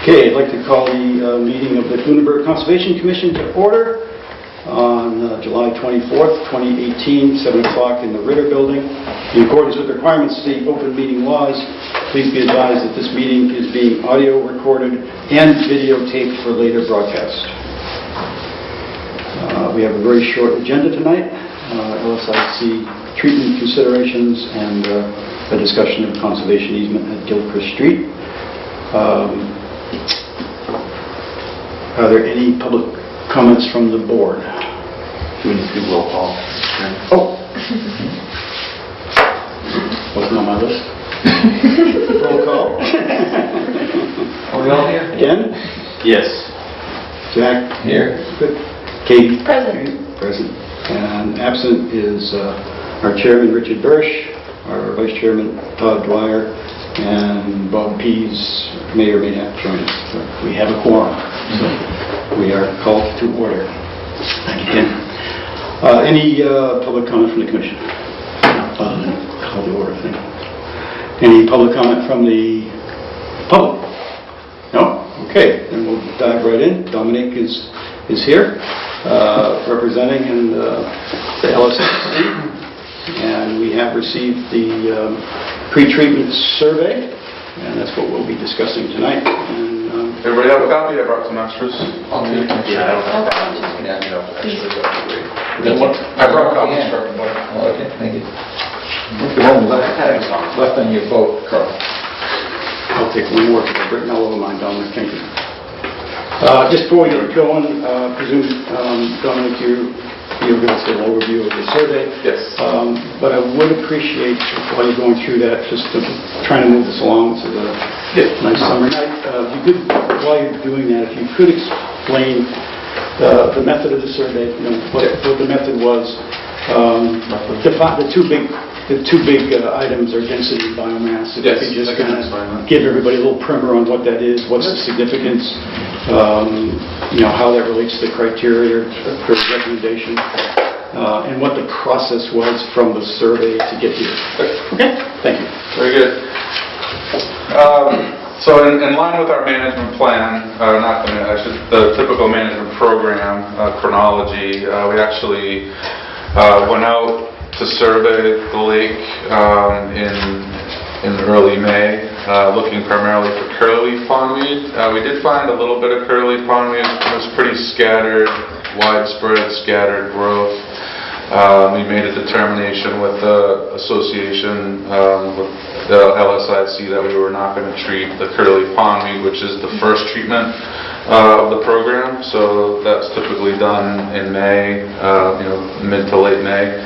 Okay, I'd like to call the meeting of the Lunenburg Conservation Commission to order on July 24th, 2018, 7 o'clock in the Ritter Building. In accordance with the requirements of the open meeting laws, please be advised that this meeting is being audio recorded and videotaped for later broadcast. We have a very short agenda tonight. LSIC treatment considerations and a discussion of conservation easement at Gilchrist Street. Are there any public comments from the board? Do we need to do roll call? Oh! Wasn't on my list. Roll call. Are we all here? Again? Yes. Jack? Here. Good. Kate? Present. Present. And absent is our chairman, Richard Birch, our vice chairman, Todd Dwyer, and Bob Pease may or may not join us. But we have a quorum, so we are called to order. Thank you, Ken. Any public comment from the commission? Call to order thing. Any public comment from the public? No? Okay, then we'll dive right in. Dominic is here, representing the LSIC. And we have received the pre-treatment survey, and that's what we'll be discussing tonight. And, everybody have a copy? I brought some extras. Yeah, I brought copies for everybody. Okay, thank you. The one left on your boat, Carl. I'll take one more because I've written all over mine, Dominic. Thank you. Just before we get going, presume, Dominic, you're going to say an overview of the survey. Yes. But I would appreciate, while you're going through that, just trying to move this along. This is a nice summer night. If you could, while you're doing that, if you could explain the method of the survey, what the method was. The two big items are density and biomass. If you could just kind of give everybody a little primer on what that is, what's the significance, how that relates to the criteria for recommendation, and what the process was from the survey to get here. Okay, thank you. Very good. So in line with our management plan, the typical management program chronology, we actually went out to survey the lake in early May, looking primarily for curly pondweed. We did find a little bit of curly pondweed. It was pretty scattered, widespread scattered growth. We made a determination with the association, with the LSIC, that we were not going to treat the curly pondweed, which is the first treatment of the program. So that's typically done in May, mid to late May.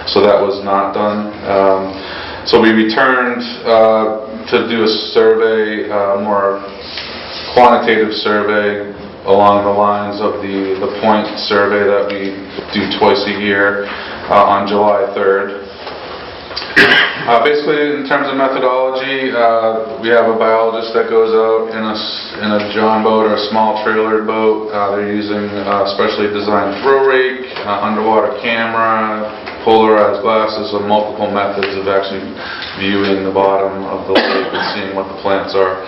So that was not done. So we returned to do a survey, more quantitative survey along the lines of the point survey that we do twice a year on July 3rd. Basically, in terms of methodology, we have a biologist that goes out in a john boat or a small trailer boat. They're using a specially designed throw rake, underwater camera, polarized glasses, so multiple methods of actually viewing the bottom of the lake and seeing what the plants are.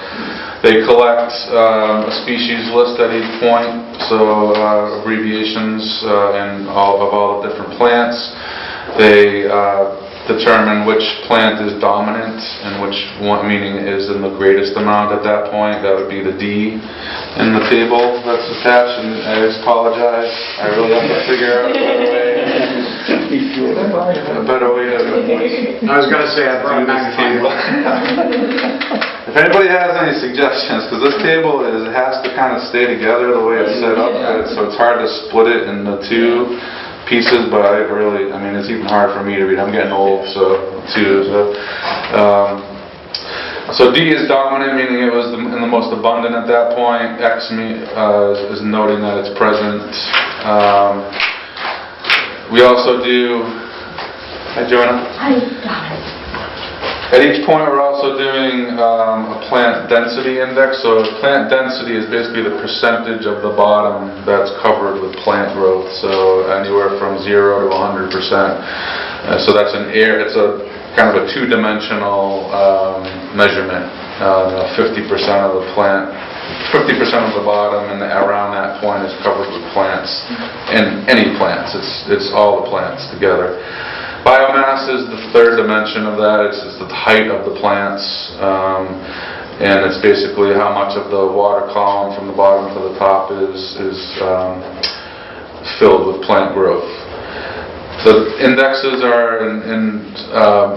They collect a species list at each point, so abbreviations and all the different plants. They determine which plant is dominant and which one, meaning is in the greatest amount at that point. That would be the D in the table that's attached, and I apologize. I really have to figure out a better way to do it. I was going to say I brought a table. If anybody has any suggestions, because this table it has to kind of stay together the way it's set up, so it's hard to split it into two pieces, but it's even hard for me to read. I'm getting old, so D is dominant, meaning it was in the most abundant at that point. X is noting that it's present. We also do. Hi, Joanna. Hi, Dominic. At each point, we're also doing a plant density index. So plant density is basically the percentage of the bottom that's covered with plant growth. So anywhere from 0 to 100%. So that's it's a kind of a two-dimensional measurement. 50% of the plant, 50% of the bottom, and around that point is covered with plants. And any plants, it's all the plants together. Biomass is the third dimension of that. It's the height of the plants, and it's basically how much of the water column from the bottom to the top is filled with plant growth. The indexes are in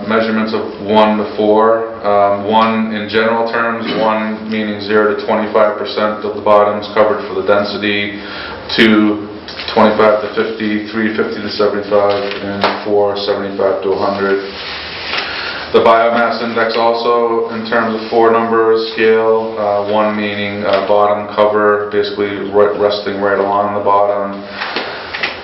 measurements of 1 to 4. 1 in general terms, 1 meaning 0 to 25% of the bottom is covered for the density, 2 25 to 50, 3 50 to 75, and 4 75 to 100. The biomass index also in terms of 4 number scale, 1 meaning bottom cover, basically resting right along the bottom.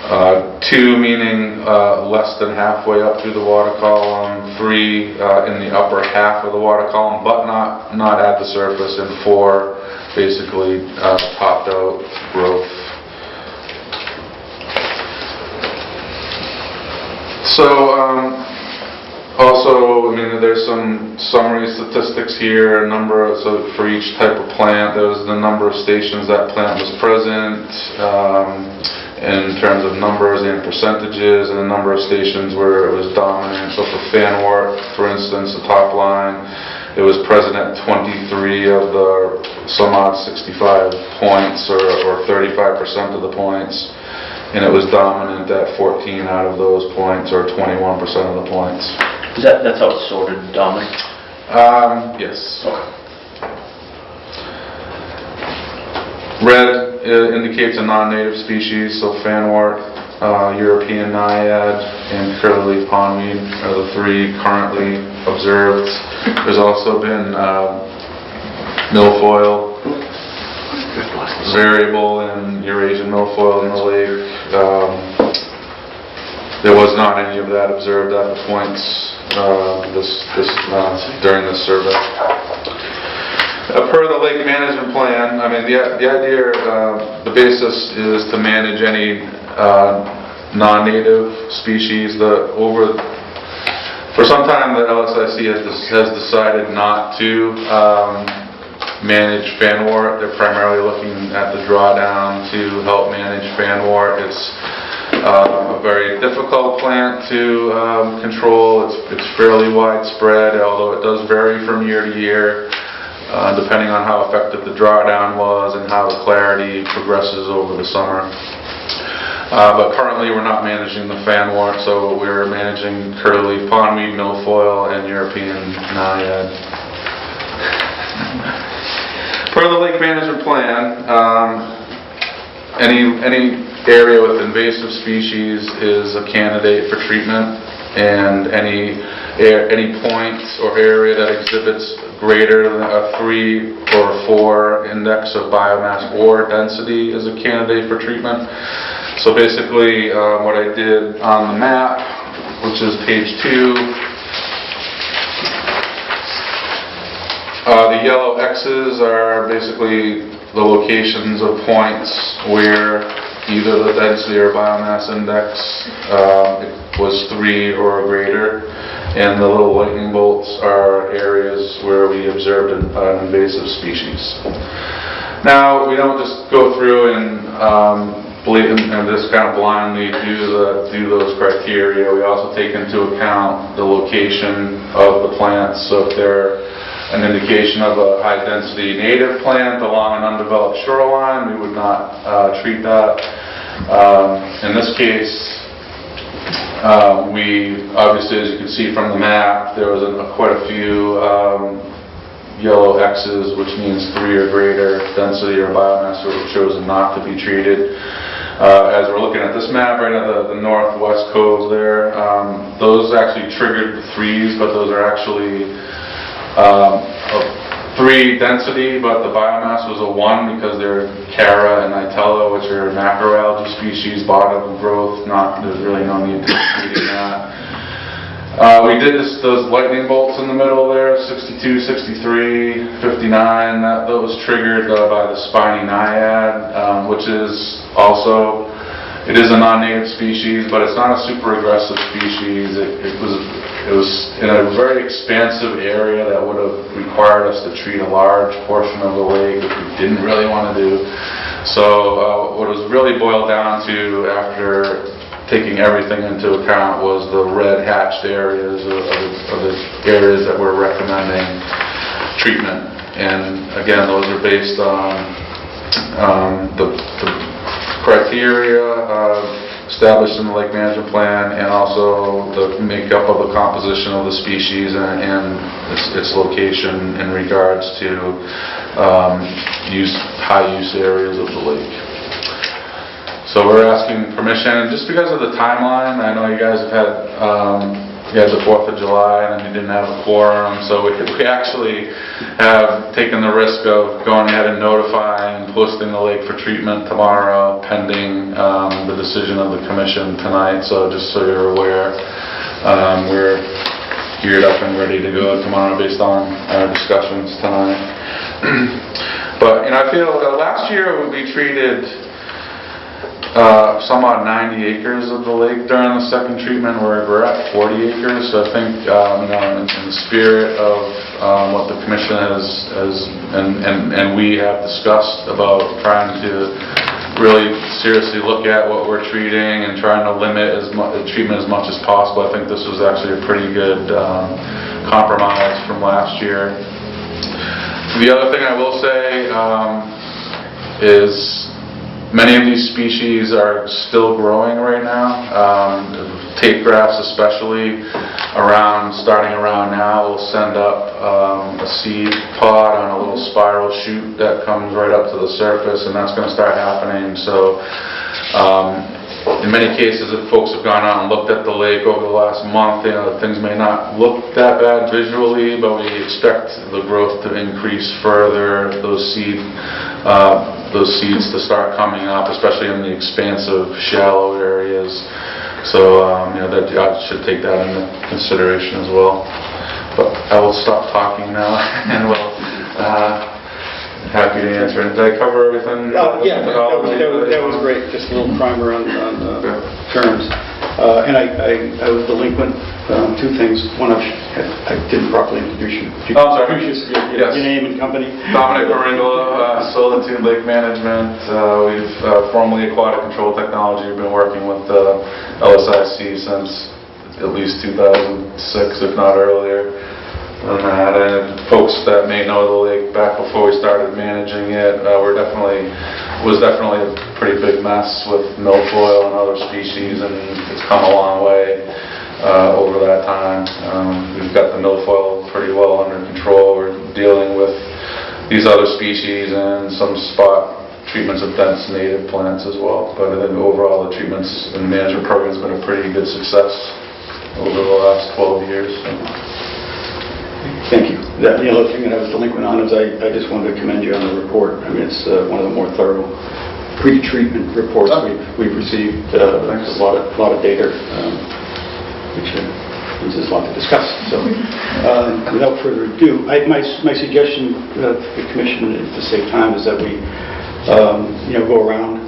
2 meaning less than halfway up through the water column, 3 in the upper half of the water column, but not at the surface, and 4 basically topped out growth. So also, I mean, there's some summary statistics here. So for each type of plant, there's the number of stations that plant was present. In terms of numbers and percentages, and the number of stations where it was dominant. So for fanwort, for instance, the top line, it was present at 23 of the some odd 65 points, or 35% of the points, and it was dominant at 14 out of those points, or 21% of the points. That's how it's sorted, dominant? Yes. Okay. Red indicates a non-native species, so fanwort, European naiad, and curly-leaf pondweed are the 3 currently observed. There's also been milfoil, variable and Eurasian milfoil in the lake. There was not any of that observed at the points during this survey. Per the lake management plan, I mean, the idea, the basis is to manage any non-native species. For some time, the LSIC has decided not to manage fanwort. They're primarily looking at the drawdown to help manage fanwort. It's a very difficult plant to control. It's fairly widespread, although it does vary from year to year. Depending on how effective the drawdown was and how the clarity progresses over the summer. But currently we're not managing the fanwort, so we're managing curly pondweed, milfoil, and European naiad. Per the lake management plan, any area with invasive species is a candidate for treatment, and any point or area that exhibits greater than a 3 or 4 index of biomass or density is a candidate for treatment. So basically what I did on the map, which is page 2, the yellow X's are basically the locations of points where either the density or biomass index was 3 or greater. And the little lightning bolts are areas where we observed an invasive species. Now, we don't just go through and just kind of blindly do those criteria. We also take into account the location of the plants. So if they're an indication of a high-density native plant along an undeveloped shoreline, we would not treat that. In this case, we obviously, as you can see from the map, there was quite a few yellow X's, which means 3 or greater density or biomass, were chosen not to be treated. As we're looking at this map, right at the northwest cove there, those actually triggered the 3s, but those are actually 3 density, but the biomass was a 1 because they're Cara and Itella, which are macroalgae species, bottom growth. There's really no need to be treating that. We did those lightning bolts in the middle there, 62, 63, 59. That was triggered by the spiny naiad, which is also, it is a non-native species, but it's not a super aggressive species. it was in a very expansive area that would have required us to treat a large portion of the lake, which we didn't really want to do. So what it was really boiled down to, after taking everything into account, was the red hatched areas of the areas that we're recommending treatment. And again, those are based on the criteria established in the lake management plan, and also the makeup of the composition of the species and its location in regards to high use areas of the lake. So we're asking permission, and just because of the timeline, I know you guys have had the 4th of July, and then you didn't have a quorum, so we actually have taken the risk of going ahead and notifying and posting the lake for treatment tomorrow, pending the decision of the commission tonight. So just so you're aware, we're geared up and ready to go tomorrow based on our discussions tonight. But I feel last year we treated somewhat 90 acres of the lake during the second treatment. We're at 40 acres, so I think in the spirit of what the commission has and we have discussed about trying to really seriously look at what we're treating and trying to limit treatment as much as possible, I think this was actually a pretty good compromise from last year. The other thing I will say is many of these species are still growing right now. Tape grass especially, starting around now, will send up a seed pod on a little spiral chute that comes right up to the surface, and that's going to start happening. So in many cases, if folks have gone out and looked at the lake over the last month, things may not look that bad visually, but we expect the growth to increase further, those seeds to start coming up, especially in the expansive, shallow areas. So that I should take that into consideration as well. But I will stop talking now, and we'll happy to answer. Did I cover everything? Yeah, that was great. Just a little primer on terms. And I was delinquent two things. One, I didn't properly introduce you. Oh, sorry. Your name and company. Dominic Maringola, Solitude Lake Management. We've formerly Aquatic Control Technology. We've been working with LSIC since at least 2006, if not earlier. And folks that may know the lake back before we started managing it, was definitely a pretty big mess with milfoil and other species, and it's come a long way over that time. We've got the milfoil pretty well under control. We're dealing with these other species and some spot treatments of dense native plants as well. But I think overall the treatments and management program has been a pretty good success over the last 12 years. So. Thank you. The other thing that I was delinquent on is I just wanted to commend you on the report. I mean, it's one of the more thorough pre-treatment reports we've received. There's a lot of data, which gives us a lot to discuss. So, without further ado, my suggestion to the commission, to save time, is that we go around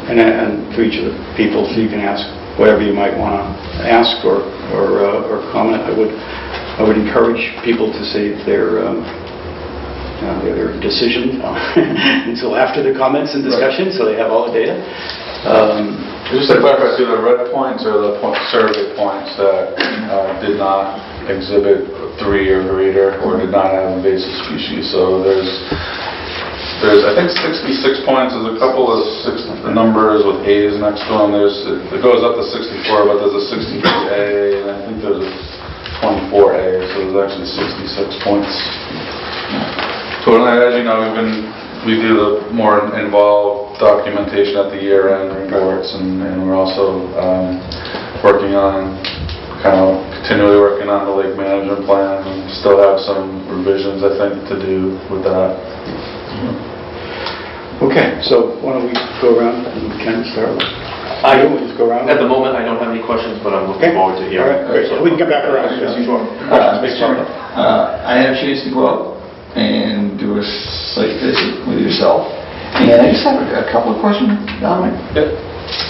and to each of the people, so you can ask whatever you might want to ask or comment. I would encourage people to save their decision until after the comments and discussion, so they have all the data. Just to clarify, the red points are the survey points that did not exhibit 3 or greater or did not have invasive species. So there's I think 66 points. There's a couple of numbers with A's next to them. It goes up to 64, but there's a 63A, and I think there's a 24A, so there's actually 66 points. So as you know, we do the more involved documentation at the year-end reports, and we're also continually working on the lake management plan, and still have some revisions, I think, to do with that. Okay, so why don't we go around and Ken start? We'll just go around. At the moment, I don't have any questions, but I'm looking forward to hearing. All right, great. We can come back around. I had a chance to go out and do a site visit with yourself, and I just have a couple of questions, Dominic. Yep.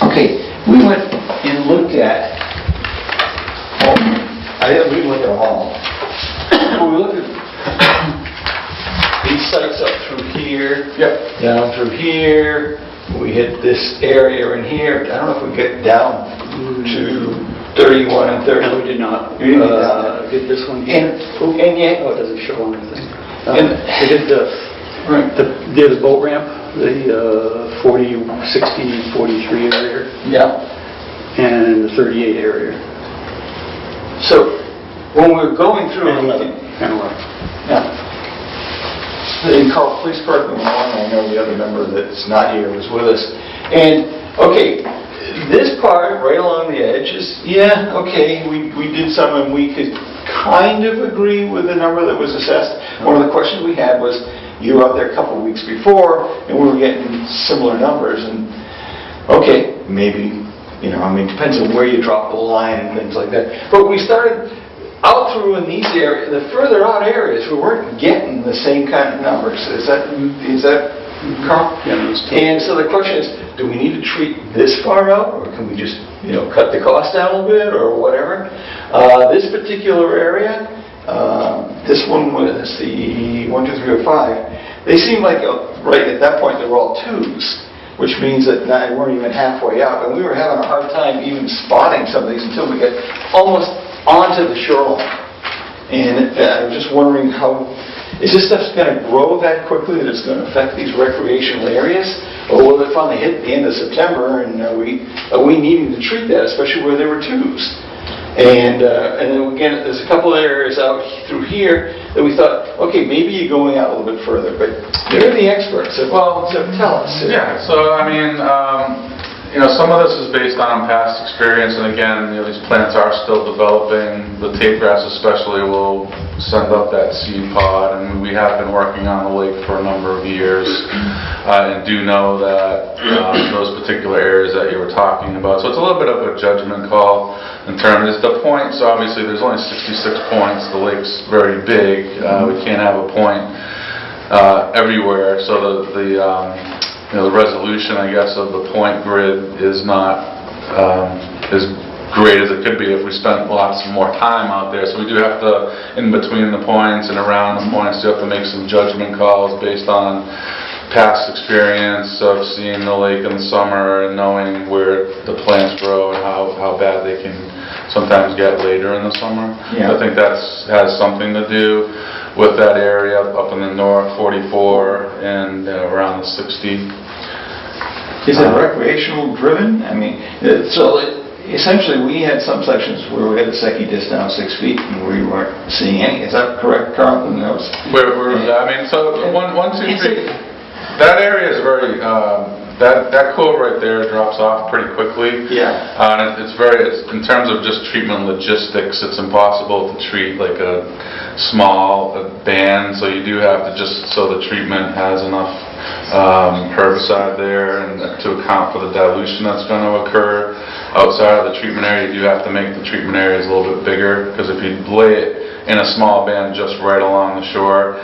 Okay, we went and looked at We look at them all. We look at these sites up through here. Yep. Down through here. We hit this area in here. I don't know if we get down to 31 and 30. No, we did not. We didn't get down. Did this one? And yet, Oh, it doesn't show on the thing. And- We did right. the boat ramp, the 40, 60, 43 area, Yeah. and the 38 area. So when we're going through, And 11. And 11. yeah. And Carl, please correct me if I'm wrong. I know the other member that's not here was with us. And okay, this part right along the edge is, yeah, okay, we did some and we could kind of agree with the number that was assessed. One of the questions we had was, you were out there a couple of weeks before and we were getting similar numbers, and okay, maybe, you know, I mean, it depends on where you drop the line and things like that. But we started out through in these areas, the further out areas, we weren't getting the same kind of numbers. Is that Carl? Yeah, those two. And so the question is, do we need to treat this far out, or can we just, you know, cut the cost down a little bit, or whatever? This particular area, this one was the 1, 2, 3, or 5. They seem like, right at that point, they were all 2s, which means that they weren't even halfway out. And we were having a hard time even spotting some of these until we got almost onto the shoreline. And I'm just wondering how, is this stuff going to grow that quickly that it's going to affect these recreational areas? Or will it finally hit the end of September, and are we needing to treat that, especially where there were 2s? And then again, there's a couple of areas out through here that we thought, okay, maybe you're going out a little bit further, but you're the experts, so, well, so tell us. Yeah, so I mean, you know, some of this is based on past experience, and again, you know, these plants are still developing. The tape grass especially will send up that seed pod, and we have been working on the lake for a number of years, and do know that those particular areas that you were talking about. So it's a little bit of a judgment call in terms of the points. Obviously, there's only 66 points. The lake's very big. We can't have a point everywhere, so you know, the resolution, I guess, of the point grid is not as great as it could be if we spent lots more time out there. So we do have to, in between the points and around the points, you have to make some judgment calls based on past experience of seeing the lake in the summer and knowing where the plants grow and how bad they can sometimes get later in the summer. Yeah. I think that has something to do with that area up in the north, 44, and around the 60. Is it recreational driven? I mean, essentially we had some sections where we had the secchi disc down 6 feet and we weren't seeing any. Is that correct, Carl? And that was, I mean, so 1, 2, 3, that area is very, that cove right there drops off pretty quickly. yeah. And it's in terms of just treatment logistics, it's impossible to treat like a small band, so you do have to just, so the treatment has enough herbicide there and to account for the dilution that's going to occur outside of the treatment area. You do have to make the treatment areas a little bit bigger, because if you lay it in a small band just right along the shore,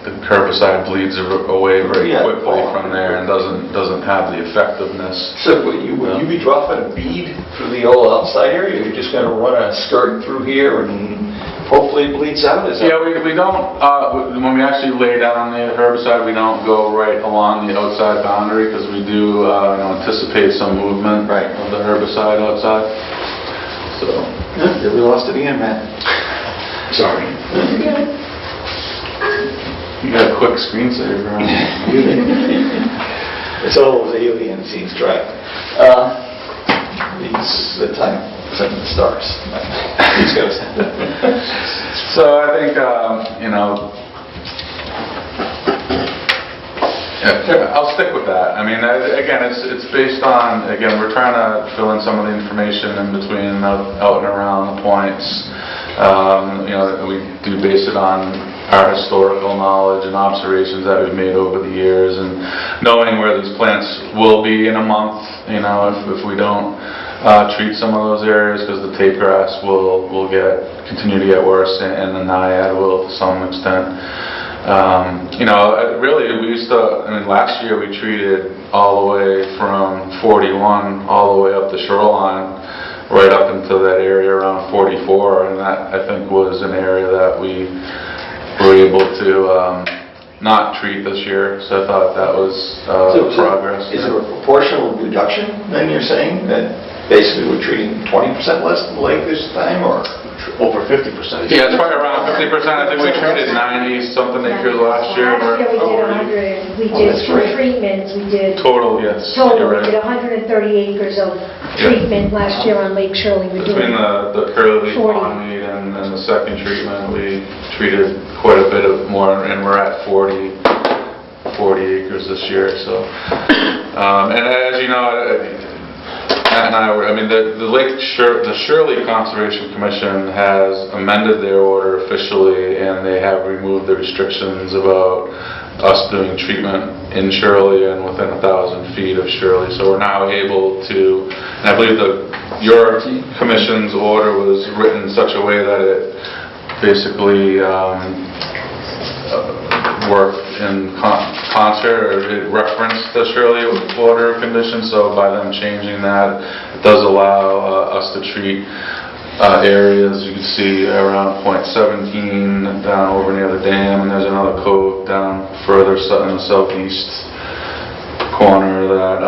the herbicide bleeds away very quickly from there and doesn't have the effectiveness. So would you be dropping a bead through the old outside area, or you're just going to run a skirt through here and hopefully it bleeds out? Is that... Yeah, we don't, when we actually lay down the herbicide, we don't go right along the outside boundary, because we do anticipate some movement of the herbicide outside. So. Yeah, we lost it again, Matt. Sorry. You got a quick screensaver on. It's all those alien seeds, right? These the time 7 stars. These guys. So I think I'll stick with that. I mean, again, it's based on, again, we're trying to fill in some of the information in between out and around the points. We do base it on our historical knowledge and observations that we've made over the years, and knowing where these plants will be in a month, if we don't treat some of those areas, because the tape grass will continue to get worse, and the naiad will to some extent. Really, we used to, last year we treated all the way from 41 all the way up the shoreline right up into that area around 44, and that, I think, was an area that we were able to not treat this year, so I thought that was progress. Is it a proportional reduction, then you're saying, that basically we're treating 20% less of the lake this time, or over 50%? Yeah, it's probably around 50%. I think we treated 90-something acres last year. Last year we did 100, we did two treatments, we did... Total, yes. Total, You're we right. did 130 acres of treatment last year on Lake Shirley. Between the curly pond and the second treatment, we treated quite a bit of more, and we're at 40 acres this year. So, and as you know, Matt and I mean, the Shirley Conservation Commission has amended their order officially, and they have removed the restrictions about us doing treatment in Shirley and within 1,000 feet of Shirley. So we're now able to, and I believe your commission's order was written in such a way that it basically worked in concert, or it referenced the Shirley order of conditions. So by them changing that, it does allow us to treat areas. You can see around .17 down over near the dam, and there's another cove down further in the southeast corner that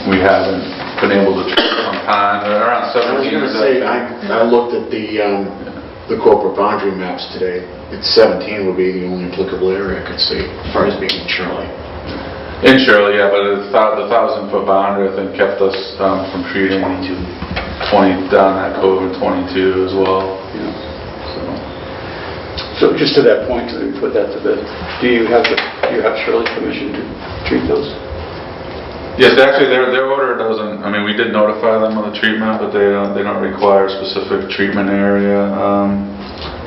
we haven't been able to treat in some time. Around 17. I was going to say, I looked at the corporate boundary maps today. It's 17 would be the only applicable area I could see, as far as being in Shirley. In Shirley, yeah, but the 1,000-foot boundary, I think, kept us from treating 20 down that cove and 22 as well. So just to that point, to put that to bed, do you have Shirley permission to treat those? Yes, actually, their order doesn't. I mean, we did notify them of the treatment, but they don't require a specific treatment area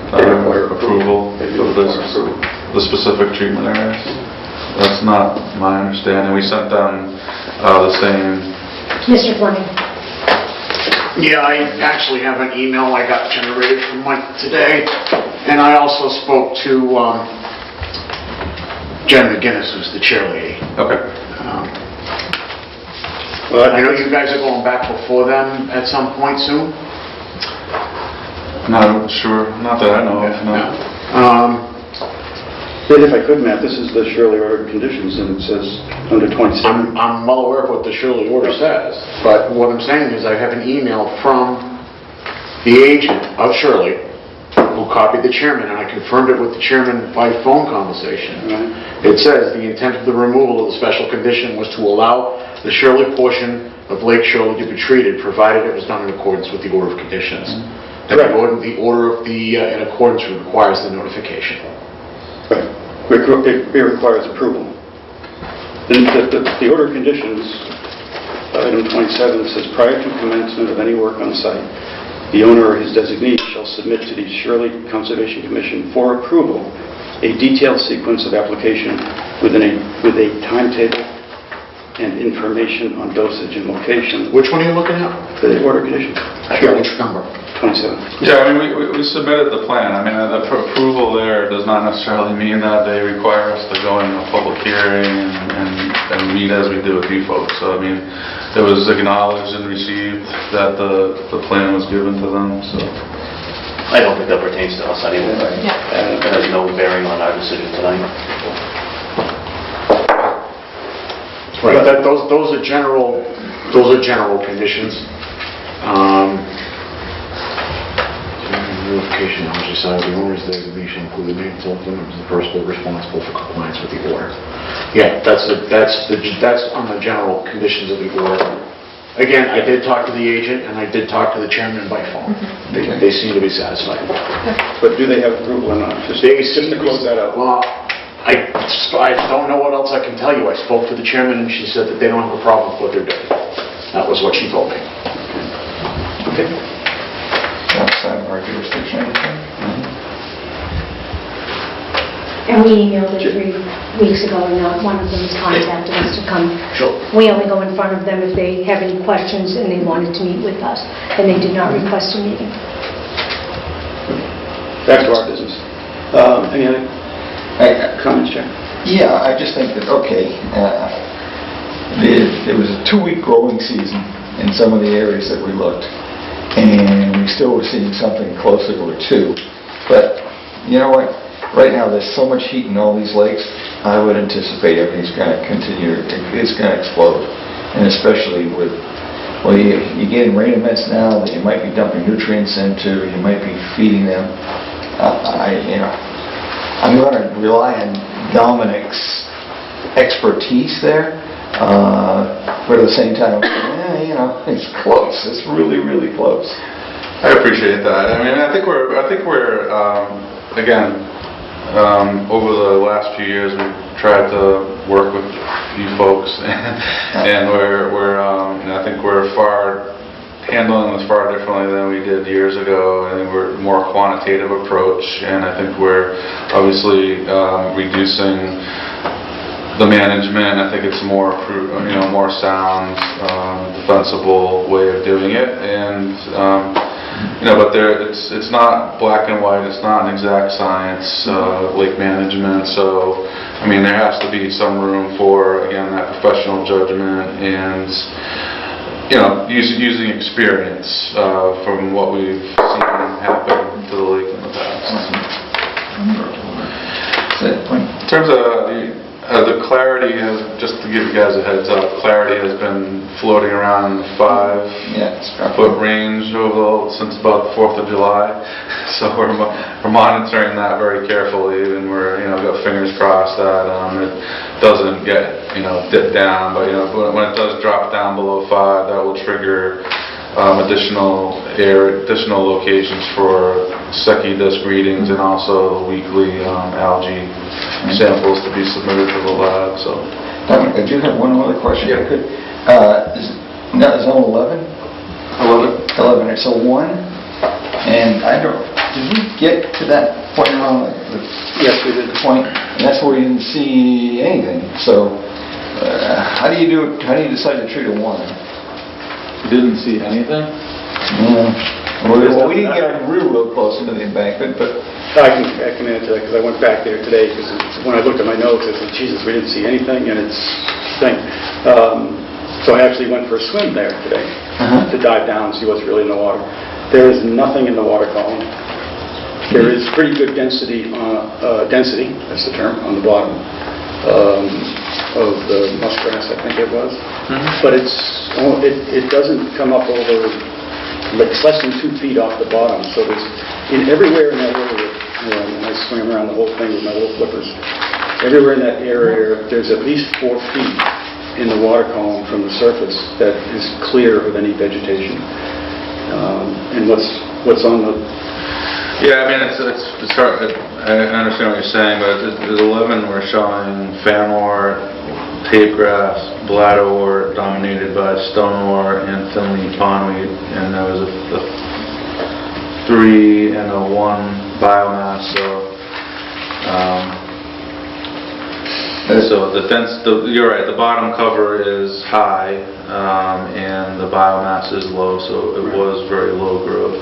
approval of the specific treatment areas. That's not my understanding. We sent them the same. Mr. Fleming. Yeah, I actually have an email I got generated from Mike today, and I also spoke to Jen McGinnis, who's the chairlady. Okay. I know you guys are going back before them at some point soon. Not sure. Not that I know of. No. But if I could, Matt, this is the Shirley order of conditions, and it says under 27. I'm well aware of what the Shirley order says, but what I'm saying is I have an email from the agent of Shirley who copied the chairman, and I confirmed it with the chairman by phone conversation. Right. It says the intent of the removal of the special condition was to allow the Shirley portion of Lake Shirley to be treated, provided it was done in accordance with the order of conditions. And the order of the in accordance requires the notification. Right. It requires approval. The order of conditions, item 27, says prior to commencement of any work on the site, the owner or his designee shall submit to the Shirley Conservation Commission for approval a detailed sequence of application with a timetable and information on dosage and location. Which one are you looking at? The order of conditions. Which number? 27. Yeah, I mean, we submitted the plan. I mean, the approval there does not necessarily mean that they require us to go in a public hearing and meet as we do with you folks. So, I mean, it was acknowledged and received that the plan was given to them, so. I don't think that pertains to us anyway. It has no bearing on our decision tonight. Right. But those are general conditions. Notification of the owner's designation include the name of the person responsible for compliance with the order. Yeah, that's on the general conditions of the order. Again, I did talk to the agent and I did talk to the chairman by phone. They seem to be satisfied. But do they have approval or not? Just to close that out. Well, I don't know what else I can tell you. I spoke to the chairman and she said that they don't have a problem with what they're doing. That was what she told me. Okay. Outside of our jurisdiction, anything? And we emailed it 3 weeks ago, and not one of them has contacted us to come. Sure. We only go in front of them if they have any questions and they wanted to meet with us, and they did not request a meeting. Back to our business. Any other comments, Chair? Yeah, I just think that, okay, there was a 2-week growing season in some of the areas that we looked, and we still were seeing something closer to a 2. But you know what? Right now, there's so much heat in all these lakes, I would anticipate everything's going to continue, it's going to explode. And especially with, well, you're getting rain events now that you might be dumping nutrients into, you might be feeding them. I'm going to rely on Dominic's expertise there, but at the same time, it's close. It's really, really close. I appreciate that. I mean, I think we're again, over the last few years, we've tried to work with you folks, and I think we're handling this far differently than we did years ago. I think we're more quantitative approach, and I think we're obviously reducing the management. I think it's more sound, defensible way of doing it, and but it's not black and white. It's not an exact science, lake management. So, I mean, there has to be some room for, again, that professional judgment and using experience from what we've seen happen to the lake in the past. In terms of the clarity, just to give you guys a heads up, clarity has been floating around the 5-foot range since about the 4th of July. So we're monitoring that very carefully, and we're got fingers crossed that it doesn't get dip down. But when it does drop down below 5, that will trigger additional locations for Secchi disc readings, and also weekly algae samples to be submitted to the lab. So, I do have one other question. Yeah. Is zone 11? 11. So 1, and did we get to that point around Yes, we did. the point? And that's where you didn't see anything. So, how do you decide to treat a 1? you didn't see anything? Yeah. Well, we didn't get real close into the embankment, but I can answer that because I went back there today, because when I looked at my notes, I said, Jesus, we didn't see anything, and it's thing. So I actually went for a swim there today to dive down and see what's really in the water. There is nothing in the water column. There is pretty good density, that's the term, on the bottom of the muskgrass, I think it was. But it doesn't come up over, it's less than 2 feet off the bottom. So there's everywhere in that area, and I swam around the whole thing with my little flippers. Everywhere in that area, there's at least 4 feet in the water column from the surface that is clear of any vegetation. And what's on the... Yeah, I mean, it's hard. I understand what you're saying, but at 11 we're showing fanwort, tapegrass, bladderwort dominated by stonewort and thinly pondweed, and there was a 3 and a 1 biomass. So you're right. The bottom cover is high, and the biomass is low, so it was very low growth.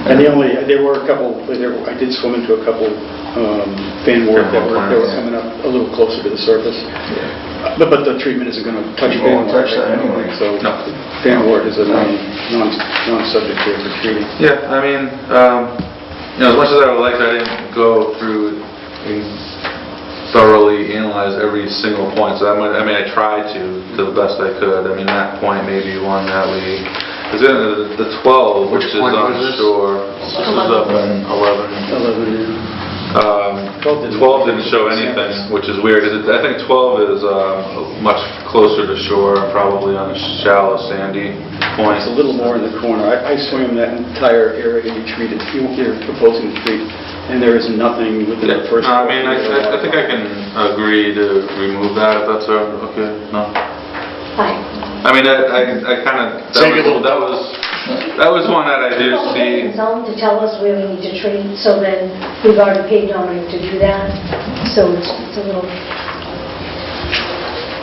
And there were a couple, I did swim into a couple fanwort that were coming up a little closer to the surface. Yeah. But the treatment isn't going to touch won't fanwort. touch that anyway. So No. fanwort is a non-subject here for treating. Yeah, I mean, as much as I would like, I didn't go through and thoroughly analyze every single point. So I tried to the best I could. I mean, that point may be one that we. Because the 12, which is point on was this? shore, this is up in 11. 12 didn't show anything, which is weird. I think 12 is much closer to shore, probably on a shallow, sandy point. It's a little more in the corner. I swam that entire area you treated, you're proposing to treat, and there is nothing within the first... I mean, I think I can agree to remove that, if that's okay. No? Hi. I mean, I kind of, that was one that I do see. Zone to tell us where we need to treat, so then we've already paid Dominic to do that, so it's a little...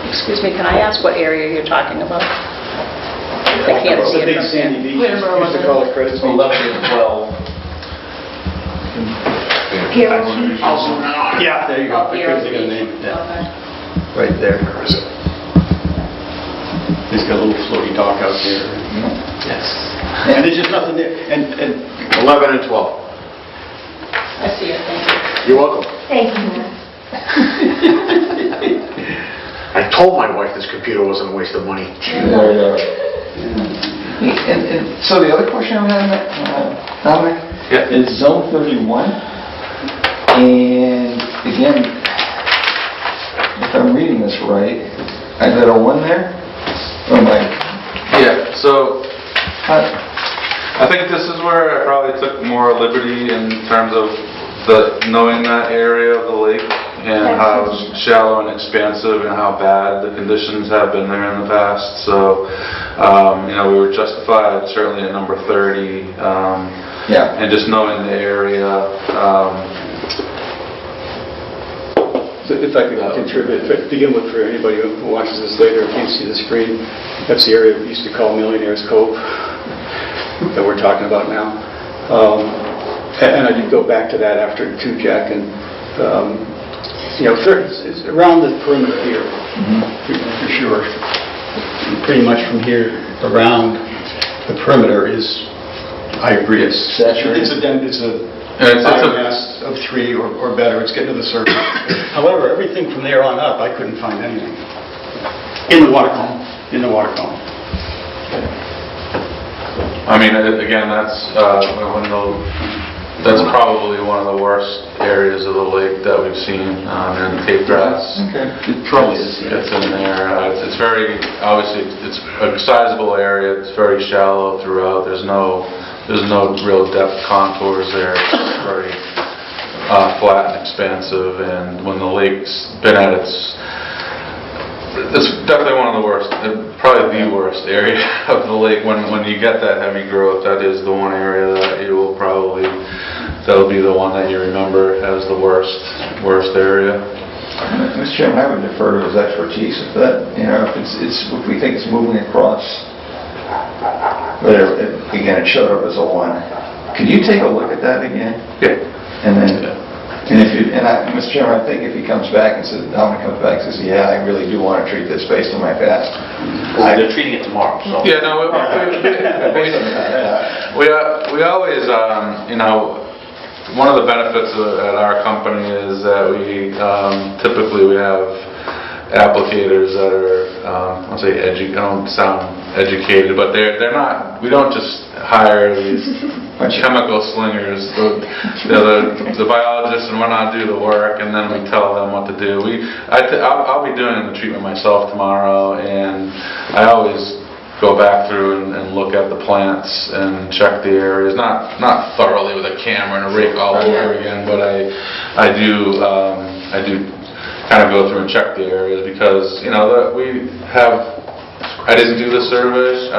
Excuse me, can I ask what area you're talking about? I can't It's see a it big from sandy beach, Wait a minute, used to call it Credit Beach. 11 and 12. Pier Beach. Yeah, there you go. I couldn't think of the name. Okay. Right there. He's got a little floaty dock out there. Yes. And there's just nothing there. And 11 and 12. I see it, thank you. You're welcome. Thank you, Matt. I told my wife this computer wasn't a waste of money. And so the other question I have, Dominic, is Zone 31. And again, if I'm reading this right, I got a 1 there? Or am I? Yeah, so I think this is where I probably took more liberty in terms of knowing that area of the lake and how shallow and expansive and how bad the conditions have been there in the past. So, we were justified certainly at number 30. Yeah. And just knowing the area. So if I could contribute, to begin with, for anybody who watches this later, can't see the screen, that's the area we used to call Millionaire's Cove that we're talking about now. And I did go back to that after too, Jack, and it's around the perimeter here, for sure. Pretty much from here around the perimeter is, I agree, it's saturated. It's a biomass of 3 or better. It's getting to the surface. However, everything from there on up, I couldn't find anything in the water column. I mean, again, that's probably one of the worst areas of the lake that we've seen, and tape grass. Okay. It probably is. It's in there. It's very, obviously, it's a sizable area. It's very shallow throughout. There's no real depth contours there. It's very flat and expansive. And when the lake's been at it's definitely one of the worst, probably the worst area of the lake. When you get that heavy growth, that is the one area that you will probably, that'll be the one that you remember as the worst area. Mr. Chairman, I would defer to his expertise if that, if we think it's moving across, but again, it showed up as a 1. Could you take a look at that again? Yeah. And then, Mr. Chairman, I think if he comes back and says, Dominic comes back and says, yeah, I really do want to treat this based on my past. Well, they're treating it tomorrow, so. Yeah, no, we always, one of the benefits at our company is that we typically have applicators that are, I don't sound educated, but they're not, we don't just hire these chemical slingers. The biologists and whatnot do the work, and then we tell them what to do. I'll be doing the treatment myself tomorrow, and I always go back through and look at the plants and check the areas, not thoroughly with a camera and a rake all over again, but I do kind of go through and check the areas, because I didn't do the survey.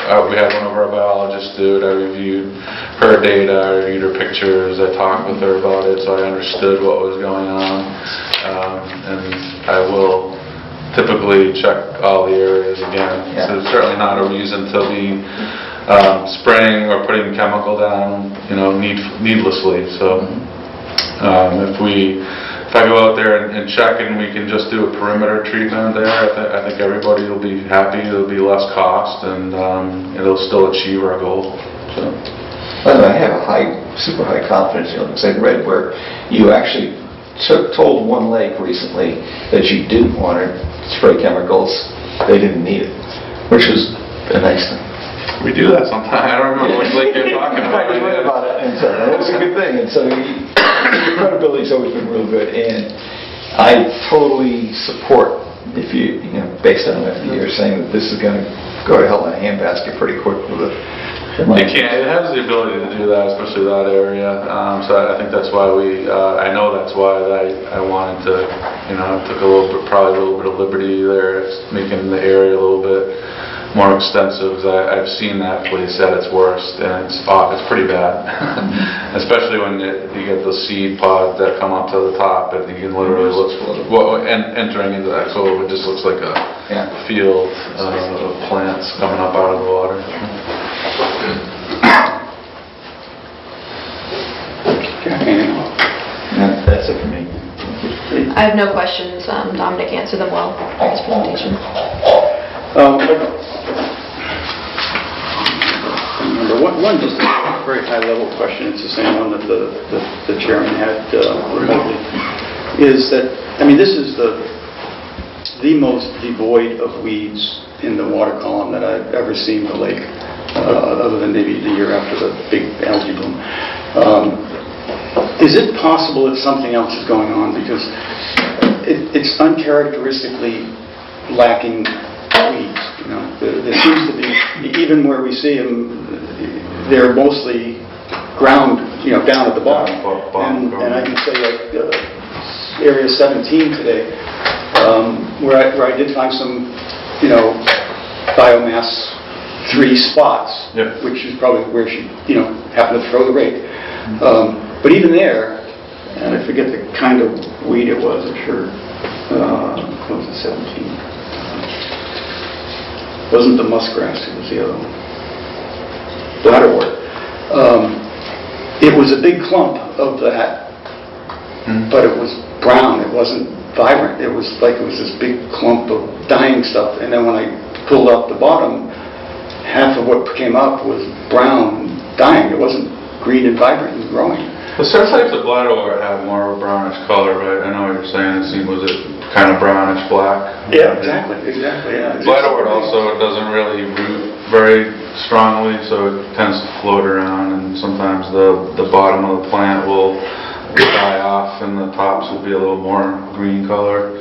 We had one of our biologists do it. I reviewed her data, I reviewed her pictures, I talked with her about it, so I understood what was going on. And I will typically check all the areas again. Yeah. So there's certainly not a reason to be spraying or putting chemical down, needlessly. So if I go out there and check, and we can just do a perimeter treatment there, I think everybody will be happy. It'll be less cost, and it'll still achieve our goal. So. By the way, I have super high confidence, because I read where you actually told one lake recently that you didn't want to spray chemicals. They didn't need it, which was a nice thing. We do that sometimes. I don't remember which lake you're talking about. I just read about it, and so it was a good thing. And so your credibility's always been real good, and I totally support if based on what you're saying, that this is going to go to hell in a handbasket pretty quick with it. It has the ability to do that, especially that area. So I think that's why I know that's why I wanted to, took probably a little bit of liberty there, making the area a little bit more extensive, because I've seen that place at its worst, and it's pretty bad. Especially when you get the seed pods that come up to the top, and you can literally look, entering into that cove, it just looks like a field of plants coming up out of the water. That's it for me. I have no questions. Dominic answered them well in his presentation. One just a very high-level question, it's the same one that the chairman had remotely, is that, I mean, this is the most devoid of weeds in the water column that I've ever seen the lake, other than maybe the year after the big algae bloom. Is it possible that something else is going on? Because it's uncharacteristically lacking weeds. You know, there seems to be, even where we see them, they're mostly ground, you know, down at the bottom. And I can say, like area 17 today, where I did find some, you know, biomass 3 spots, which is probably where she, you know, happened to throw the rake. But even there, and I forget the kind of weed it was, I'm sure, what was it, 17? It wasn't the muskgrass, it was the other one. Bladderwort. It was a big clump of that, but it was brown, it wasn't vibrant. It was like it was this big clump of dying stuff, and then when I pulled out the bottom, half of what came up was brown and dying. It wasn't green and vibrant and growing. The certain types of bladderwort have more of a brownish color, right? I know what you're saying. Was it kind of brownish black? Yeah, exactly, yeah. Bladderwort also doesn't really root very strongly, so it tends to float around, and sometimes the bottom of the plant will die off, and the tops will be a little more green color.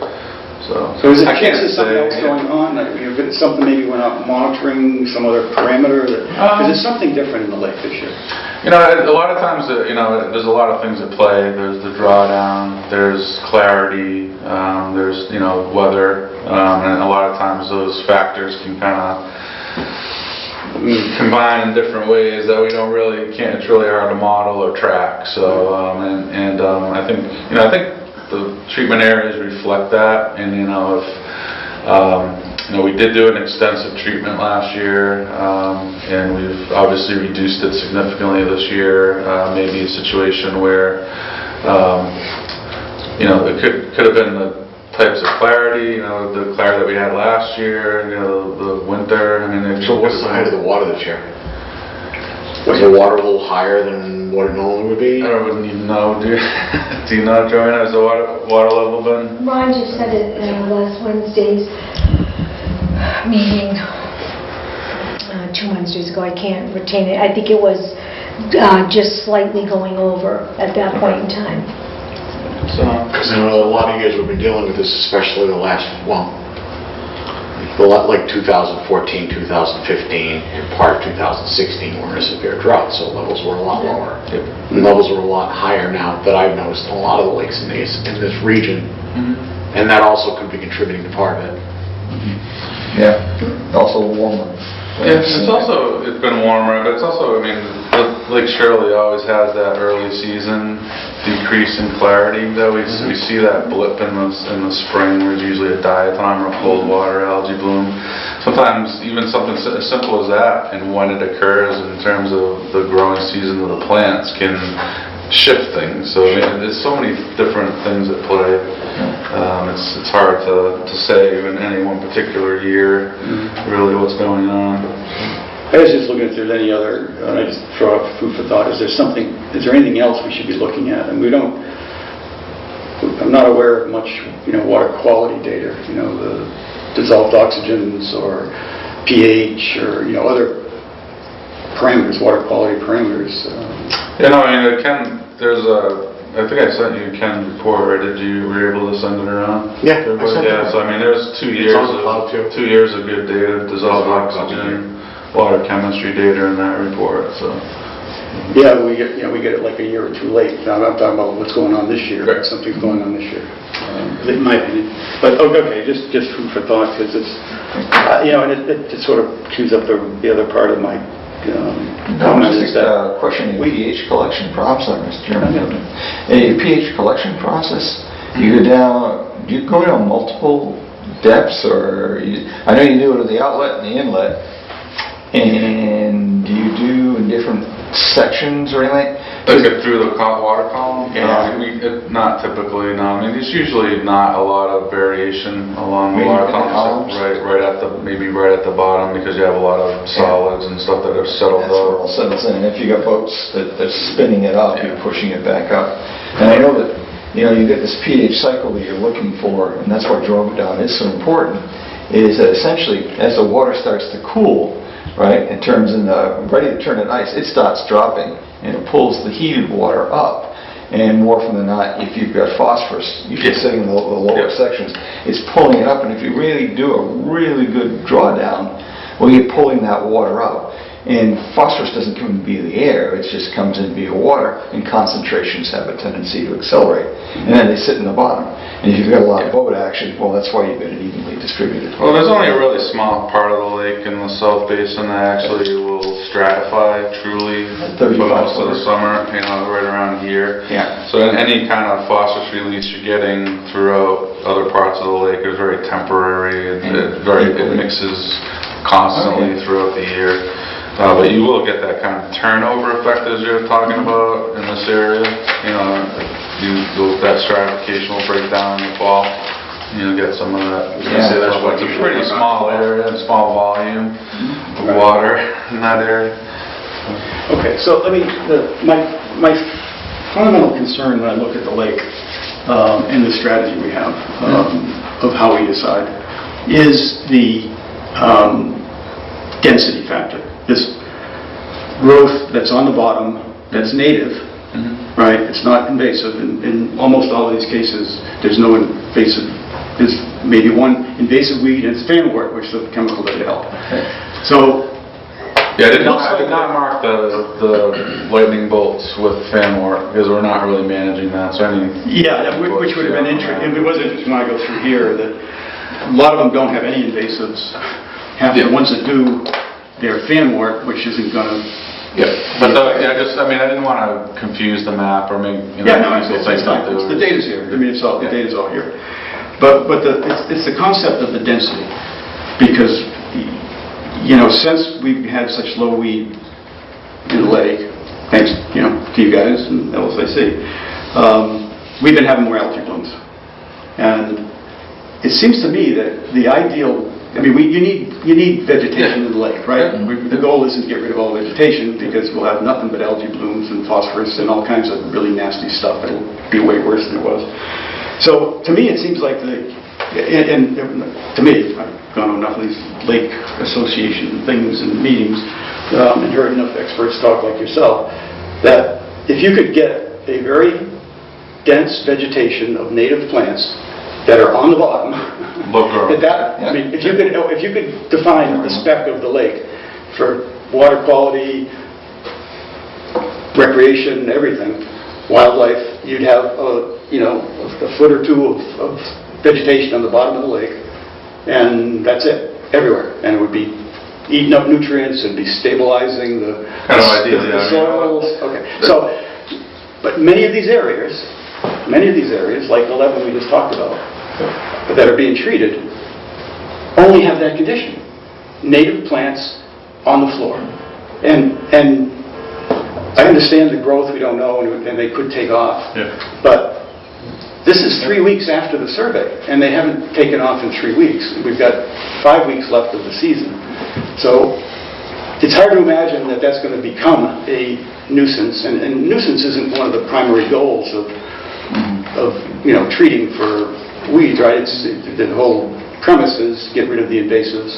So is it chances something else going on? Like, if it's something maybe we're not monitoring, some other parameter? Because there's something different in the lake this year. You know, a lot of times, you know, there's a lot of things at play. There's the drawdown, there's clarity, there's, you know, weather, and a lot of times those factors can kind of combine in different ways that it's really hard to model or track. So, I think the treatment areas reflect that, and you know, if we did do an extensive treatment last year, and we've obviously reduced it significantly this year. Maybe a situation where you know, it could have been the types of clarity, you know, the clarity that we had last year, you know, the winter. I mean, so what's the height of the water this year? Was the water a little higher than what it normally would be? I wouldn't even know. Do you know, Joanna, has the water level been? Ron just said it last Wednesday's meeting, 2 Wednesdays ago. I can't retain it. I think it was just slightly going over at that point in time. Because I know a lot of years we've been dealing with this, especially the last, like 2014, 2015, and part of 2016 were in a severe drought, so levels were a lot lower. And levels were a lot higher now that I've noticed in a lot of the lakes in this region, and that also could be contributing to part of it. Yeah, also warmer. Yeah, it's been warmer, but it's also, I mean, Lake Shirley always has that early season decrease in clarity that we see that blip in the spring, where there's usually a diatom or cold water algae bloom. Sometimes even something as simple as that, and when it occurs in terms of the growing season of the plants, can shift things. So I mean, there's so many different things at play. It's hard to say in any one particular year really what's going on. I was just looking if there's any other, and I just throw out food for thought, is there anything else we should be looking at? And I'm not aware of much, you know, water quality data, you know, the dissolved oxygens or pH or, you know, other parameters, water quality parameters. You know, I mean, I think I sent you Ken's report, or were you able to send it around? Yeah, so I mean, there's 2 years of good data, dissolved oxygen, water chemistry data in that report. So yeah, we get it like a year or two late. Now I'm talking about what's going on this year. Right. Something's going on this year, in my opinion. But okay, just food for thought, because it's you know, and it sort of chews up the other part of my. Just a question in pH collection process, Mr. Chairman. In your pH collection process, do you go down multiple depths, or I know you do it at the outlet and the inlet, and do you do in different sections or anything? Like through the water column? Yeah. Not typically, no. I mean, there's usually not a lot of variation along the Maybe water in the column. columns? Right at the, maybe right at the bottom, because you have a lot of solids and stuff that have settled That's where it all out. settles in. And if you got boats that's spinning it up, you're pushing it back up. And I know that, you get this pH cycle that you're looking for, and that's why drawdown is so important, is that essentially, as the water starts to cool, right, it turns into, ready to turn to ice, it starts dropping, and it pulls the heated water up. And more often than not, if you've got phosphorus, usually sitting in the lower sections, it's pulling it up. And if you really do a really good drawdown, well, you're pulling that water out. And phosphorus doesn't come in via the air, it just comes in via water, and concentrations have a tendency to accelerate. And then they sit in the bottom. And if you've got a lot of boat action, well, that's why you've got it evenly distributed. Well, there's only a really small part of the lake in the South Basin that actually will stratify truly for most of the summer, right around here. Yeah. So any kind of phosphorus release you're getting throughout other parts of the lake is very temporary. It mixes constantly throughout the year. But you will get that kind of turnover effect as you're talking about in this area. That stratification will break down in the fall. Get some of that. It's a pretty small area and small volume of water in that area. Okay, so my fundamental concern when I look at the lake and the strategy we have of how we decide is the density factor. This growth that's on the bottom, that's native, right? It's not invasive. In almost all of these cases, there's no invasive. There's maybe one invasive weed, and it's fanwort, which is a chemical that help. So, yeah, I did not mark the lightning bolts with fanwort because we're not really managing that. So which would have been interesting. It was interesting when I go through here that a lot of them don't have any invasives. The ones that do, they're fanwort, which isn't going to. But I didn't want to confuse the map or make it's not. The data's here. I mean, the data's all here. But it's the concept of the density, because since we've had such low weed in the lake, thanks to you guys and LSIC, we've been having more algae blooms, and it seems to me that the ideal. You need vegetation in the lake, right? The goal isn't to get rid of all vegetation, because we'll have nothing but algae blooms and phosphorus and all kinds of really nasty stuff that'll be way worse than it was. So to me, it seems like to me, I've gone to enough of these lake association things and meetings and heard enough experts talk like yourself, that if you could get a very dense vegetation of native plants that are on the bottom. If you could define the spec of the lake for water quality, recreation, everything, wildlife, you'd have a foot or two of vegetation on the bottom of the lake, and that's it, everywhere. And it would be eating up nutrients and be stabilizing the soils. Okay. So, but many of these areas, like the 11 we just talked about, that are being treated, only have that condition. Native plants on the floor. And I understand the growth we don't know, and they could take off. But this is 3 weeks after the survey, and they haven't taken off in 3 weeks. We've got 5 weeks left of the season. So it's hard to imagine that that's going to become a nuisance. And nuisance isn't one of the primary goals of treating for weeds, right? It's the whole premise is get rid of the invasives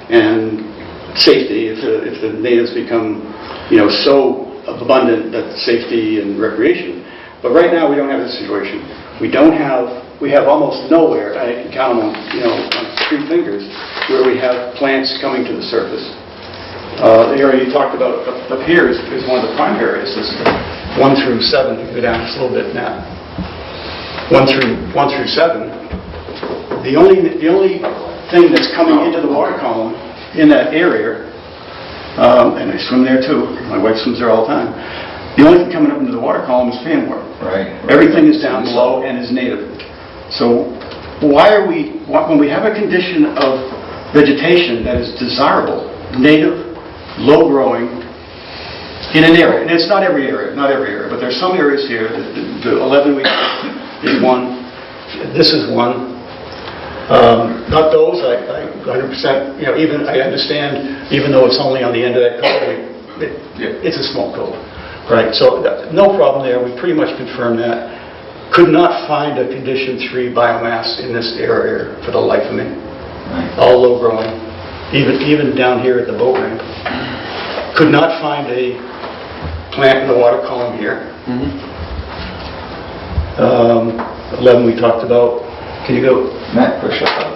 and safety. If the natives become, so abundant, that safety and recreation. But right now we don't have this situation. We have almost nowhere. I can count them on 3 fingers where we have plants coming to the surface. The area you talked about up here is one of the prime areas. This is 1 through 7. You go down just a little bit now. 1 through 7. The only thing that's coming into the water column in that area, and I swim there too. My wife swims there all the time. The only thing coming up into the water column is fanwort. Right. Everything is down below and is native. So when we have a condition of vegetation that is desirable, native, low growing, in an area, and it's not every area, but there's some areas here, the 11 week is one, this is one. Not those, I 100%, even, I understand, even though it's only on the end of that cove, it's a small cove, right? So no problem there, we pretty much confirmed that. Could not find a condition 3 biomass in this area for the life of me. All low growing, even down here at the boat ramp. Could not find a plant in the water column here. 11 we talked about. Can you go Matt, push up.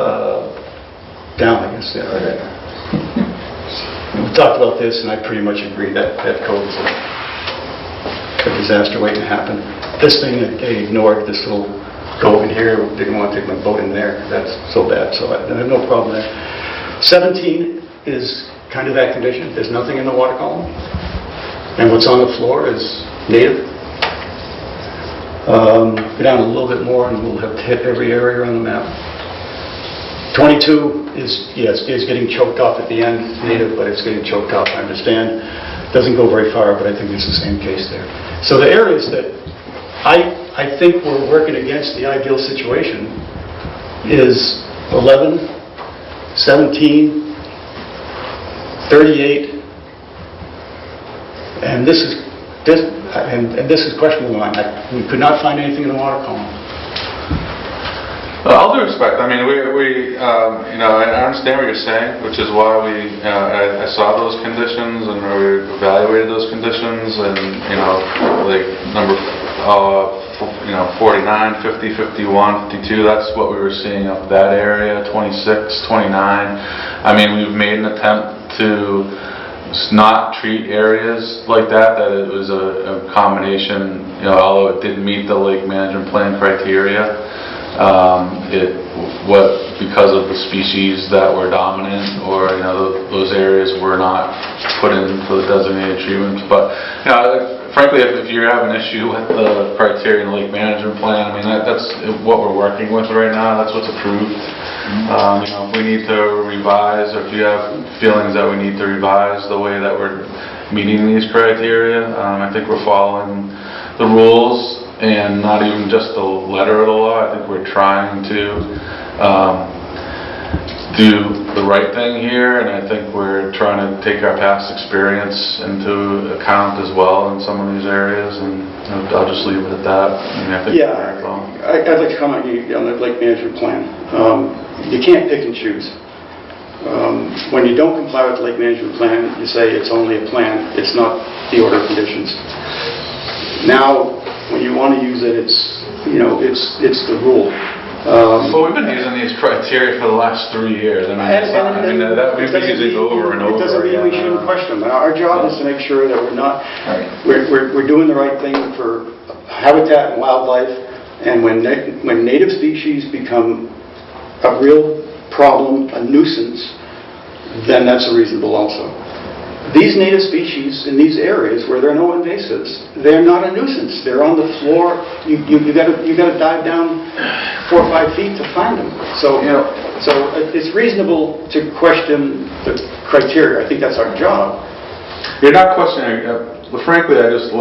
down, I guess, yeah. Right. We talked about this, and I pretty much agree that cove is a disaster waiting to happen. This thing, they ignored this little cove in here, didn't want to take my boat in there. That's so bad, so I have no problem there. 17 is kind of that condition. There's nothing in the water column, and what's on the floor is native. Go down a little bit more, and we'll have to hit every area on the map. 22 is getting choked off at the end, native, but it's getting choked off, I understand. Doesn't go very far, but I think it's the same case there. So the areas that I think we're working against the ideal situation is 11, 17, 38, and this is questionable. We could not find anything in the water column. All due respect, I mean, I understand what you're saying, which is why I saw those conditions and we evaluated those conditions, and like number 49, 50, 51, 52. That's what we were seeing up that area. 26, 29. I mean, we've made an attempt to not treat areas like that. That it was a combination. Although it didn't meet the lake management plan criteria. Because of the species that were dominant, or those areas were not put in for the designated treatments. But frankly, if you have an issue with the criteria in the lake management plan, I mean that's what we're working with right now. That's what's approved. If we need to revise, or if you have feelings that we need to revise the way that we're meeting these criteria, I think we're following the rules. And not even just the letter of the law. I think we're trying to do the right thing here, and I think we're trying to take our past experience into account as well in some of these areas, and I'll just leave it at that. I think I'd like to comment on the lake management plan. You can't pick and choose. When you don't comply with the lake management plan, you say it's only a plan, it's not the order of conditions. Now, when you want to use it, it's the rule. Well, we've been using these criteria for the last 3 years. That we've been using over and over. It doesn't mean we shouldn't question them. Our job is to make sure that we're not, we're doing the right thing for habitat and wildlife. And when native species become a real problem, a nuisance, then that's a reasonable also. These native species in these areas where there are no invasives, they're not a nuisance. They're on the floor. You got to dive down 4 or 5 feet to find them. So it's reasonable to question the criteria. I think that's our job. You're not questioning. Frankly, this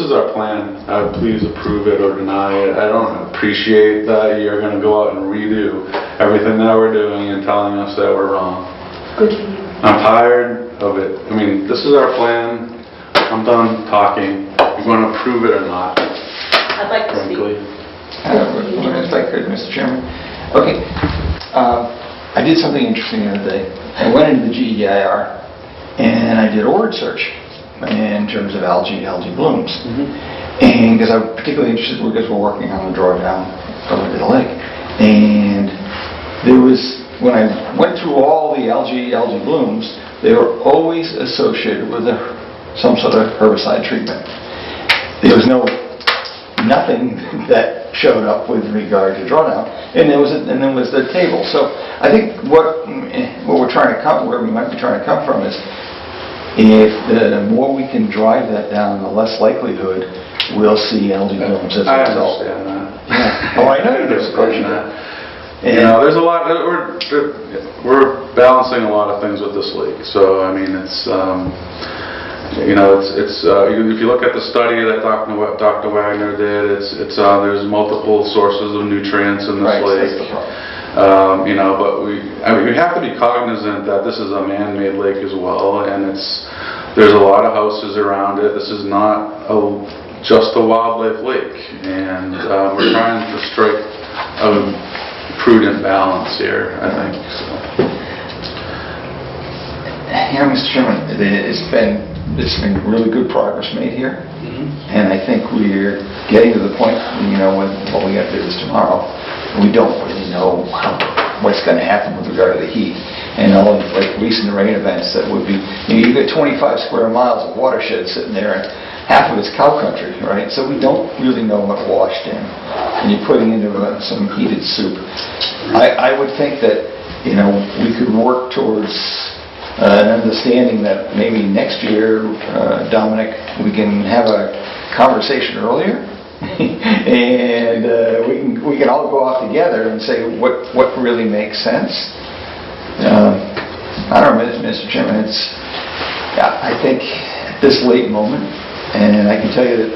is our plan. Please approve it or deny it. I don't appreciate that you're going to go out and redo everything that we're doing and telling us that we're wrong. Good for you. I'm tired of it. I mean, this is our plan. I'm done talking. You're going to approve it or not. I'd like to frankly. If I could, Mr. Chairman. Okay. I did something interesting the other day. I went into the GEIR and I did a word search in terms of algae blooms. And because I'm particularly interested, because we're working on the drawdown over to the lake. And there was, when I went through all the algae blooms, they were always associated with some sort of herbicide treatment. There was nothing that showed up with regard to drawdown, and then was the table. So I think where we might be trying to come from is, if the more we can drive that down, the less likelihood we'll see algae blooms as a result. I understand that. Yeah. Oh, I know you do. There's a lot. We're balancing a lot of things with this lake. So I mean, it's You know, if you look at the study that Dr. Wagner did, there's multiple sources of nutrients in this Right, lake. that's the problem. You know, but we have to be cognizant that this is a man-made lake as well, and there's a lot of houses around it. This is not just a wildlife lake, and we're trying to strike a prudent balance here, I think. So. You know, Mr. Chairman, it's been really good progress made here, and I think we're getting to the point, you know, when we got to do this tomorrow, we don't really know what's going to happen with regard to the heat. And all of like recent rain events that would be, you know, you've got 25 square miles of watershed sitting there, and half of it's cow country, right? So we don't really know what washed in, and you're putting into some heated soup. I would think that, you know, we could work towards an understanding that maybe next year, Dominic, we can have a conversation earlier, and we can all go off together and say what really makes sense. I don't know, Mr. Chairman, I think at this late moment, and I can tell you that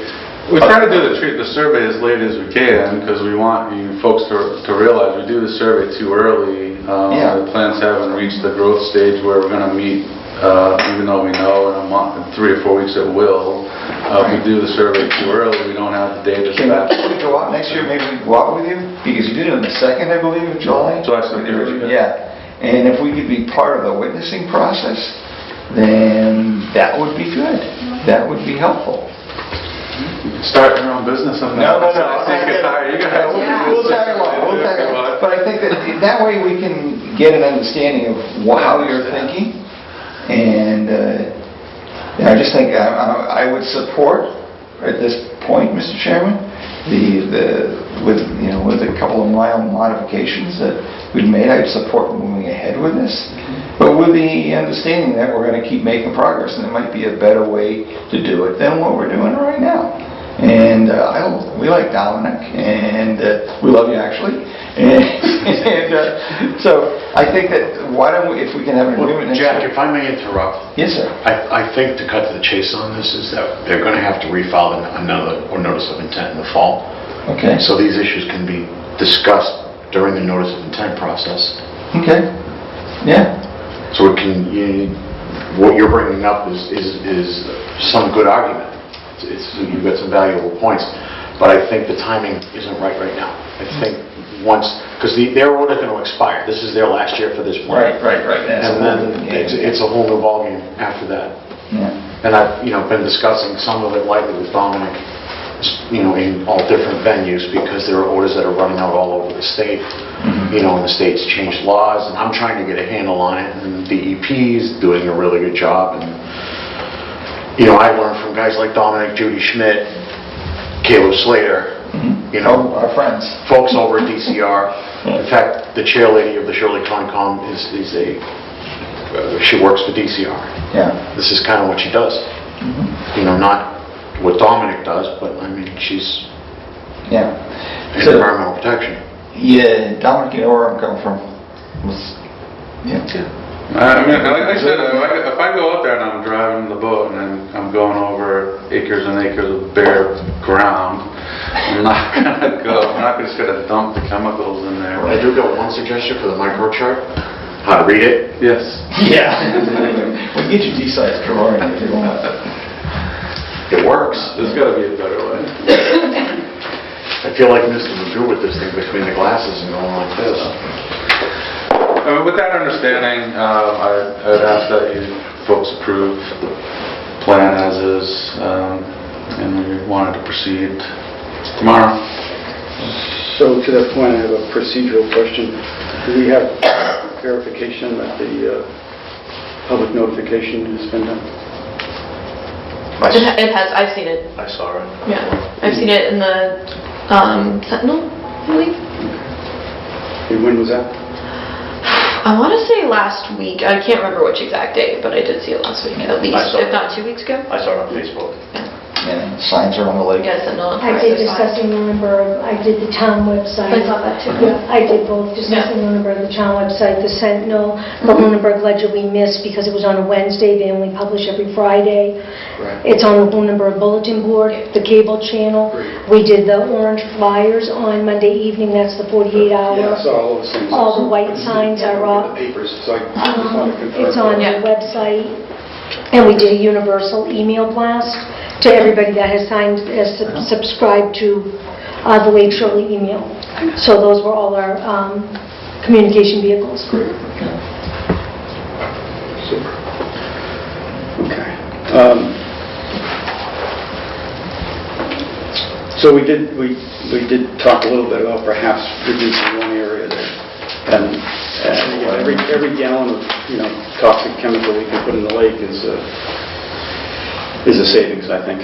We try to do the survey as late as we can, because we want you folks to realize we do the survey too early. The plants haven't reached the growth stage where we're going to meet, even though we know in a month, in 3 or 4 weeks it will. If we do the survey too early, we don't have the data to back. Can we go out next year, maybe we go out with you? Because you did it on the 2nd, I believe, of July? July 2nd. Yeah. And if we could be part of the witnessing process, then that would be good. That would be helpful. Start your own business on that. No. We'll tag along. But I think that way we can get an understanding of how you're thinking. And I just think I would support at this point, Mr. Chairman, with a couple of mild modifications that we've made. I'd support moving ahead with this, but with the understanding that we're going to keep making progress, and there might be a better way to do it than what we're doing right now. And we like Dominic, and we love you actually. And so I think that why don't we, if we can have an agreement next Jack, year. if I may interrupt. Yes, sir. I think to cut to the chase on this is that they're going to have to refile another notice of intent in the fall. Okay. So these issues can be discussed during the notice of intent process. Okay. Yeah. So what you're bringing up is some good argument. You've got some valuable points, but I think the timing isn't right now. I think because their order's going to expire. This is their last year for this point. Right. And then it's a whole new ballgame after that. Yeah. And I've been discussing some of it lightly with Dominic, in all different venues, because there are orders that are running out all over the state. And the state's changed laws, and I'm trying to get a handle on it, and the DEP's doing a really good job. And I learned from guys like Dominic, Judy Schmidt, Caleb Slater, our friends, folks over at DCR. In fact, the chairlady of the Shirley Concom she works for DCR. Yeah. This is kind of what she does. Not what Dominic does, but I mean, she's in environmental protection. Yeah, Dominic, you know where I'm coming from. I mean, like I said, if I go out there and I'm driving the boat and I'm going over acres and acres of bare ground, I'm not just gonna dump the chemicals in there. I do got one suggestion for the microchart. How to read it? Yes. Yeah. We'll get you D-size drawing if you want. It works. There's got to be a better way. I feel like Mr. Magoo with this thing between the glasses and going like this. With that understanding, I'd ask that you folks approve the plan as is, and we wanted to proceed tomorrow. So to that point, I have a procedural question. Do we have verification that the public notification has been done? It has. I've seen it. I saw it. Yeah, I've seen it in the Sentinel, I believe. And when was that? I want to say last week. I can't remember which exact date, but I did see it last week, at least, if not 2 weeks ago. I saw it on Facebook. Yeah. and signs around the lake? Yeah, Sentinel. I did discussing Lunenburg, I did the town website. I saw that too. Yeah, I did both, discussing Lunenburg, the town website, the Sentinel, the Lunenburg Ledger we missed because it was on a Wednesday, they only publish every Friday. Right. It's on the Lunenburg bulletin board, the cable channel. Great. We did the orange flyers on Monday evening, that's the 48-hour. Yeah, I saw all those things. All the white signs are up. The papers, so I just want to confirm. It's on Yeah. the website. And we did a universal email blast to everybody that has signed, has subscribed to the Lake Shirley email. So those were all our communication vehicles. Super. Okay. So we did talk a little bit about perhaps reducing one area there. And you know, every gallon of, you know, toxic chemical we can put in the lake is a savings, I think.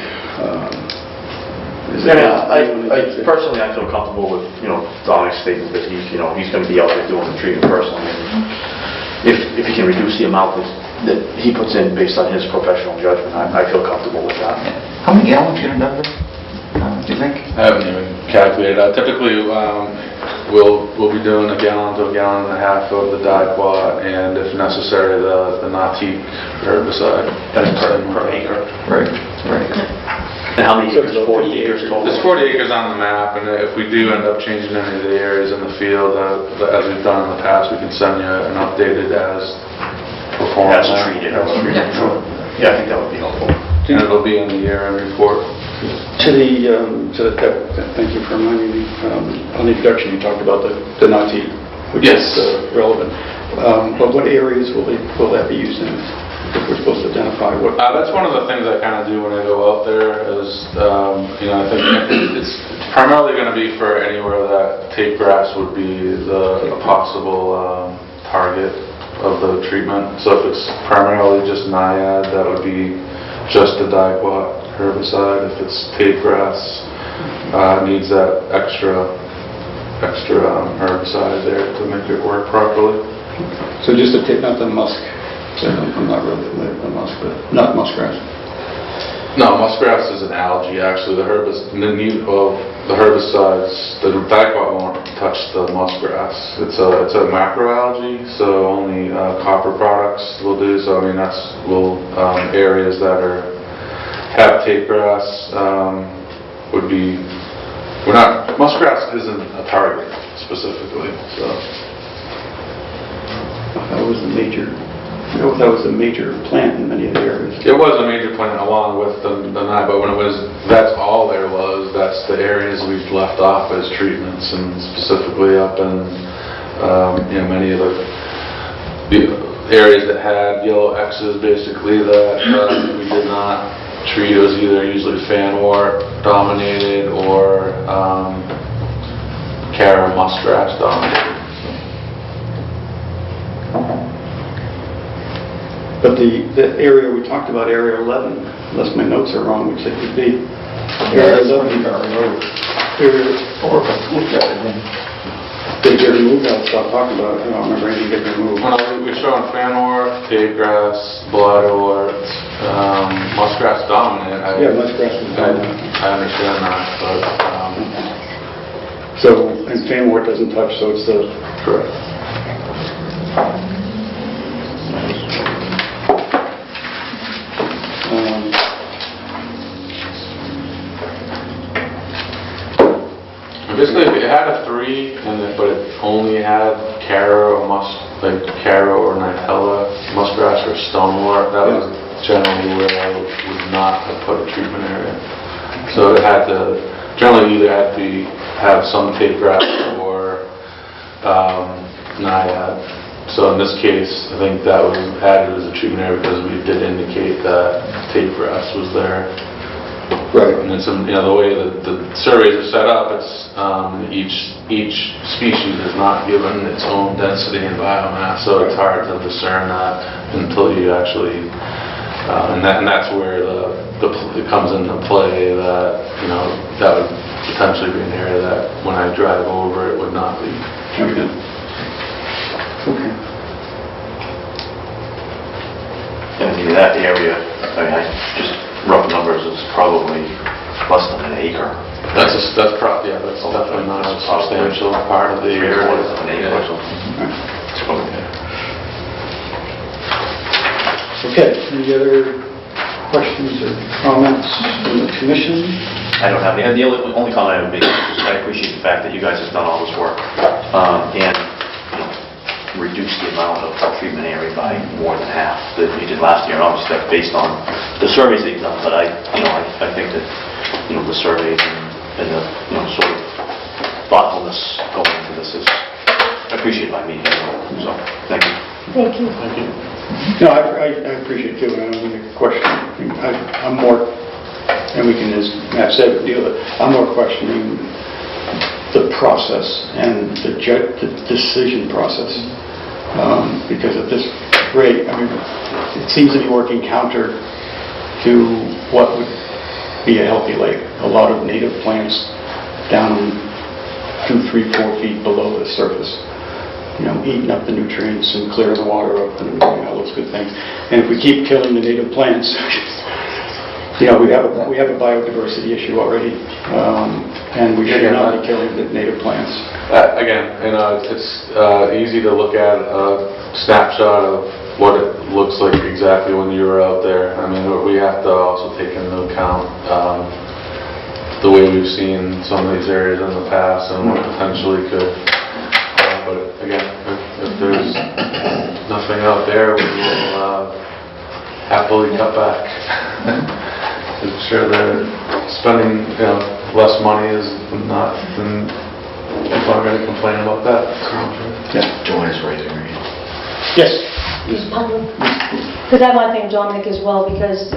Personally, I feel comfortable with, you know, Dominic's statement that he's, you know, he's going to be out there doing the treatment personally. And if he can reduce the amount that he puts in based on his professional judgment, I feel comfortable with that. How many gallons you end up with, do you think? I haven't even calculated. Typically, we'll be doing a gallon to a gallon and a half of the dicot, and if necessary, the Nautique herbicide. That's per acre. Right. And how many acres? 40 acres total? There's 40 acres on the map, and if we do end up changing any of the areas in the field, as we've done in the past, we can send you an updated as performed. As treated. Yeah, I think that would be helpful. And it'll be in the year-end report. Thank you for reminding me, on the introduction, you talked about the Nautique, which Yes. is relevant. But what areas will that be used in? If we're supposed to identify what... That's one of the things I kind of do when I go out there is, you know, I think it's primarily going to be for anywhere that tape grass would be a possible target of the treatment. So if it's primarily just naiad, that would be just the dicot herbicide. If it's tape grass, needs that extra herbicide there to make it work properly. So just a tip, not the musk. I'm not really familiar with the musk, but not muskgrass. No, muskgrass is an algae actually. The herbicides, the dicot won't touch the muskgrass. It's a macroalgae, so only copper products will do. So I mean areas that have tape grass would be. Muskgrass isn't a target specifically. So That was a major plant in many of the areas. it was a major plant along with the nine, but when that's all there was. That's the areas we've left off as treatments, and specifically up in you know, many of the areas that had yellow X's basically that we did not treat. It was either usually fanwort dominated or Cara muskgrass dominated. But the area we talked about, Area 11, unless my notes are wrong, which they could be. Area 11. Did it get removed? I'll stop talking about it. I don't remember anything getting removed. Well, we're showing fanwort, tape grass, bloodwort, muskgrass dominant. Muskgrass was dominant. I understand that, but So, and fanwort doesn't touch, so it's the... correct. Basically, if it had a 3, but it only had Cara or Nightella, muskgrass or stonewort, that was generally where I would not have put a treatment area. So it had to, generally either had to have some tape grass or naiad. So in this case, I think that was added as a treatment area because we did indicate that tape grass was there. Right. And it's, you know, the way that the surveys are set up, it's each species is not given its own density and biomass, so it's hard to discern that until you actually, and that's where it comes into play that, you know, that would potentially be an area that when I drive over it would not be treated. Okay. And that area, I mean, just rough numbers, is probably that's definitely not a substantial part of the area. Okay, any other questions or comments from the commission? I don't have any. And the only comment I would make is I appreciate the fact that you guys have done all this work and reduced the amount of treatment area by more than half that you did last year. And obviously that's based on the surveys that you've done. But I think that the surveys and the sort of thoughtfulness going into this is appreciated by me. So thank you. Thank you. Thank you. No, I appreciate it too, and I don't think a question. I'm more, and we can, as Matt said, deal with it. I'm more questioning the process and the decision process. Because at this rate, I mean, it seems to be working counter to what would be a healthy lake. A lot of native plants down 2, 3, 4 feet below the surface. Eating up the nutrients and clearing the water up and doing all those good things. And if we keep killing the native plants, we have a biodiversity issue already, and we should not be killing the native plants. Again, it's easy to look at a snapshot of what it looks like exactly when you were out there. I mean, we have to also take into account the way we've seen some of these areas in the past and what potentially could. But again, if there's nothing out there, we will happily cut back. I'm sure that spending less money is not, then people aren't going to complain about that. Yeah, Joanne is raising her hand. Yes. Because I want to thank Dominic as well, because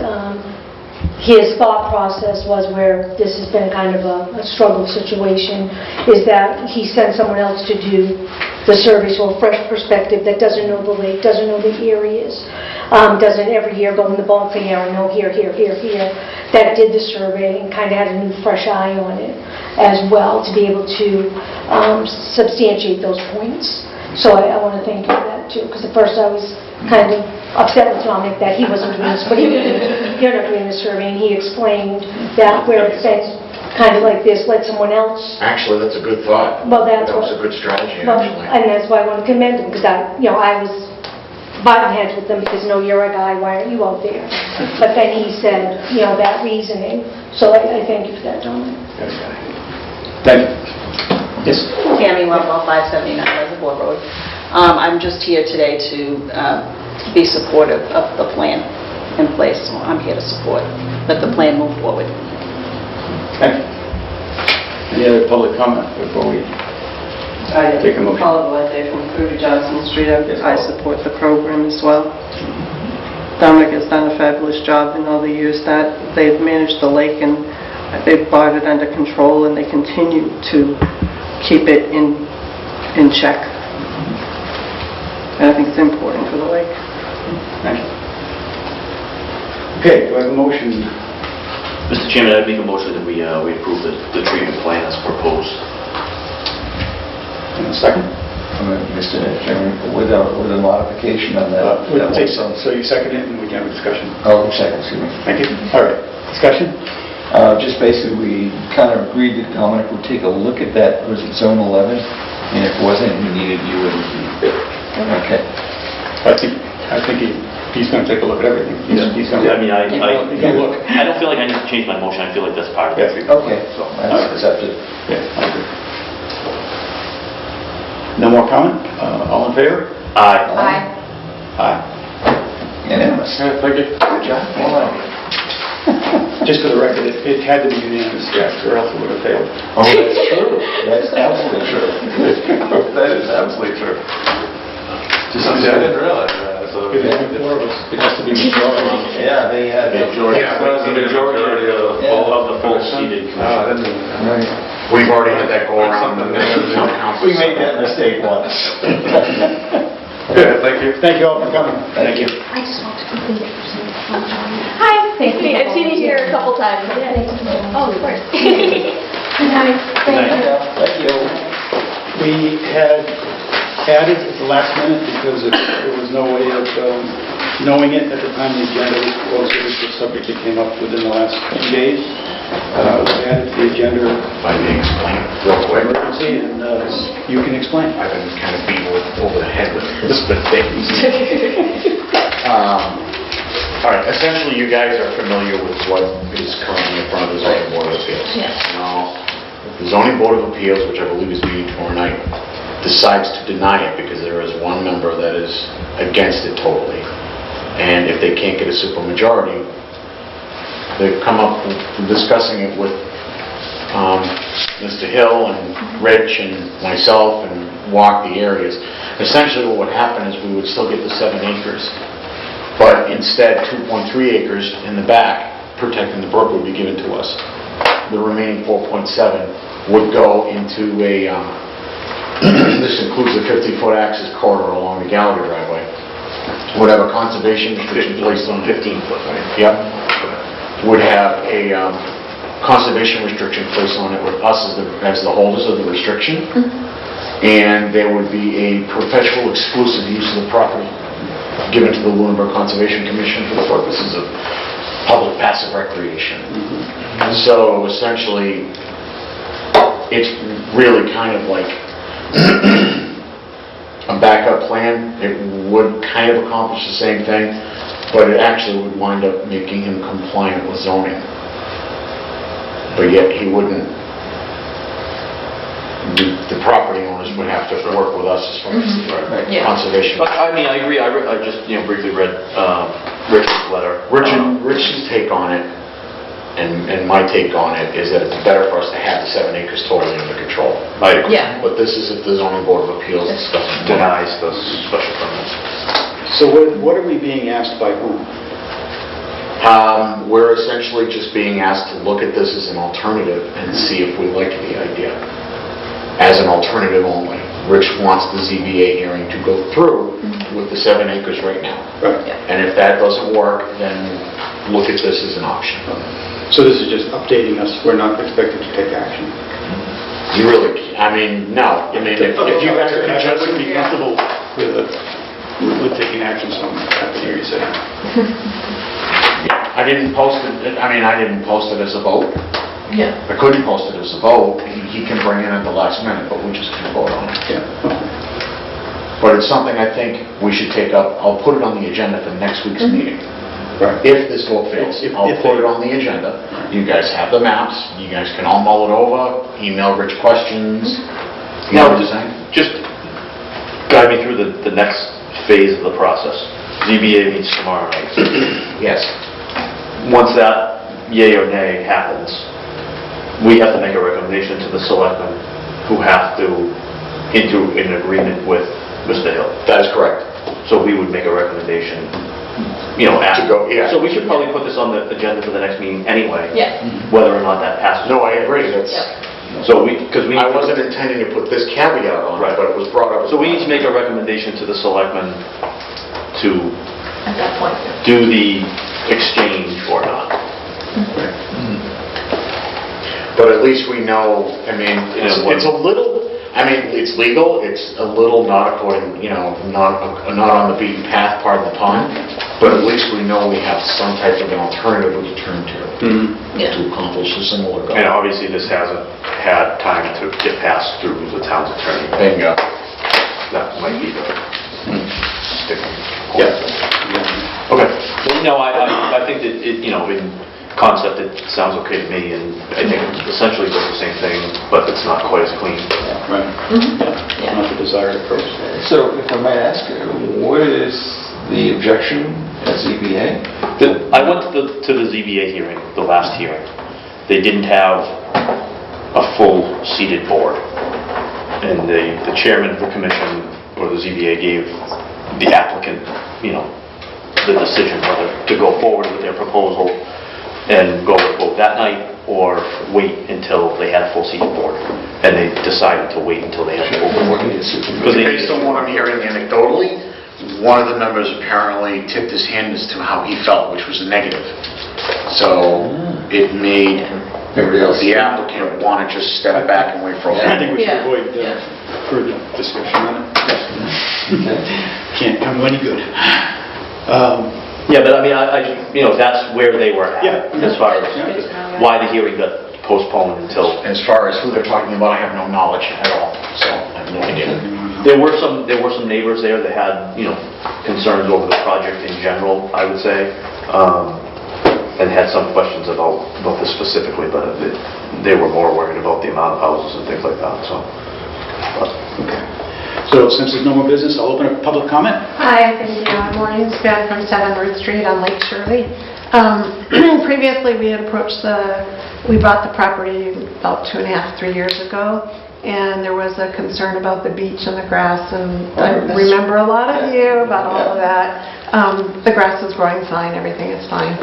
his thought process was where this has been kind of a struggle situation, is that he sent someone else to do the survey, so a fresh perspective that doesn't know the lake, doesn't know the areas, doesn't every year go in the bulk thing, I know here, that did the survey and kind of had a new fresh eye on it as well to be able to substantiate those points. So I want to thank you for that too, because at first I was kind of upset with Dominic that he wasn't doing this, but you're not doing the survey, and he explained that where it's kind of like this, let someone else. Actually, that's a good thought. Well, that was a good strategy, well, actually. and that's why I want to commend him, because I was butting heads with them because, you're a guy, why aren't you out there? But then he said, that reasoning. So I thank you for that, Dominic. Thank you. Yes. Tammy Lovell, 579 Reservoir Road. I'm just here today to be supportive of the plan in place. So I'm here to support, let the plan move forward. Thank you. Any other public comment before we take a motion? Paula Valente from 30 Johnson Street. I support the program as well. Dominic has done a fabulous job in all the years that they've managed the lake, and they've brought it under control, and they continue to keep it in check. And I think it's important for the lake. Thank you. Okay, do I have a motion? Mr. Chairman, I'd make a motion that we approve the treatment plan as proposed. In a second? Mr. Chairman, with a modification on that. So you second it and we can have a discussion. Oh, second, excuse me. Thank you. All right, discussion? Just basically, we kind of agreed that Dominic would take a look at that, was it zone 11? And if it wasn't, he needed you and okay. I think he's going to take a look at everything. He's going to. I mean, he's going to look. I don't feel like I need to change my motion. I feel like that's part of the treatment. Okay, So, that's accepted. Yeah, I agree. No more comment? All in favor? Aye. Aye. Aye. Unanimous. Yeah, thank you. Good job. Well done. Just for the record, it had to be unanimous, or else it would have failed. Oh, that's true. That's absolutely true. That is absolutely true. I didn't realize that. So If there's been 4 of us, it has to be majority. Yeah, they had the majority of the full seated commission. I didn't know that. Right. We've already had that go around. We made that mistake once. Good, thank you. Thank you all for coming. Thank you. I just want to complete it. Hi. Thank you. I've seen you here a couple times. Oh, of course. Good night. Thank you. Thank you. We had added at the last minute because there was no way of knowing it at the time the agenda was proposed, it was the subject that came up within the last 2 days. It was added to the agenda If I may explain real by quick. emergency, and you can explain. I've been kind of beaten over the head with the things. All right, essentially, you guys are familiar with what is currently in front of the zoning board of appeals. Yes. Now, the zoning board of appeals, which I believe is meeting tomorrow night, decides to deny it because there is one member that is against it totally. And if they can't get a supermajority, they've come up with discussing it with Mr. Hill and Rich and myself and walk the areas. Essentially, what would happen is we would still get the 7 acres. But instead, 2.3 acres in the back, protecting the brook, would be given to us. The remaining 4.7 would go into a, this includes a 50-foot access corridor along the Gallagher driveway. Would have a conservation restriction placed on 15-foot, right? Yep. Would have a conservation restriction placed on it with us as the holders of the restriction. And there would be a perpetual exclusive use of the property given to the Lunenburg Conservation Commission for the purposes of public passive recreation. So essentially, it's really kind of like a backup plan. It would kind of accomplish the same thing, but it actually would wind up making him compliant with zoning. But yet he wouldn't. The property owners would have to work with us as far as the Yeah. conservation. I mean, I agree. I just, briefly read Richard's letter. Rich's take on it, and my take on it, is that it's better for us to have the 7 acres totally under control. I agree. Yeah. But this is if the zoning board of appeals discusses. Denies the special permit. So what are we being asked by whom? We're essentially just being asked to look at this as an alternative and see if we like the idea. As an alternative only. Rich wants the ZBA hearing to go through with the 7 acres right now. Right. And if that doesn't work, then look at this as an option. So this is just updating us. We're not expected to take action. You really, no. I mean, if you guys are I just... wouldn't be comfortable with taking action, so I'm happy to hear you say that. I didn't post it, I didn't post it as a vote. Yeah. I couldn't post it as a vote. He can bring it in at the last minute, but we just can't vote on it. Yeah. But it's something I think we should take up. I'll put it on the agenda for next week's meeting. Right. If this vote fails, I'll put it on the agenda. You guys have the maps. You guys can all mull it over, email Rich questions. You know what I'm saying? Just guide me through the next phase of the process. ZBA meets tomorrow night. Yes. Once that yay or nay happens, we have to make a recommendation to the selectmen who have to enter an agreement with Mr. Hill. That is correct. So we would make a recommendation, To go, yeah. So we should probably put this on the agenda for the next meeting anyway. Yeah. Whether or not that passes. No, I agree. That's. Yep. So because we. I wasn't intending to put this caveat on it, Right. but it was brought up. So we need to make a recommendation to the selectmen to At that point. do the exchange or not. But at least we know, it's a little, it's legal, it's a little not according, not on the beaten path part of the time, but at least we know we have some type of an alternative we can turn to Yeah. to accomplish a similar goal. And obviously this hasn't had time to get passed through the town's attorney. Bingo. That might be the sticking point. Yeah. Okay. Well, no, I think that in concept, it sounds okay to me, and I think it essentially does the same thing, but it's not quite as clean. Right. Yeah. Not the desired approach. So if I might ask, what is the objection at ZBA? I went to the ZBA hearing, the last hearing. They didn't have a full seated board, and the chairman of the commission, or the ZBA, gave the applicant, the decision whether to go forward with their proposal and go with vote that night, or wait until they had a full seated board. And they decided to wait until they had a full board. Because based on what I'm hearing anecdotally, one of the members apparently tipped his hand as to how he felt, which was a negative. So it made the applicant want to just step back and wait for a I while. think we should Yeah. avoid further discussion on it. Can't come to any good. Yeah, but I mean, that's where they were at, Yeah. as far as why the hearing got postponed until... As far as who they're talking about, I have no knowledge at all, so I have no idea. There were some neighbors there that had, concerns over the project in general, I would say, and had some questions about this specifically, but they were more worried about the amount of houses and things like that, so... Okay. So since there's no more business, I'll open up public comment. Hi, thank you. Morning, it's Beth from 7 Root Street on Lake Shirley. Previously, we bought the property about 2.5, 3 years ago, and there was a concern about the beach and the grass, and I remember a lot of you about all of that. The grass is growing fine, everything is fine.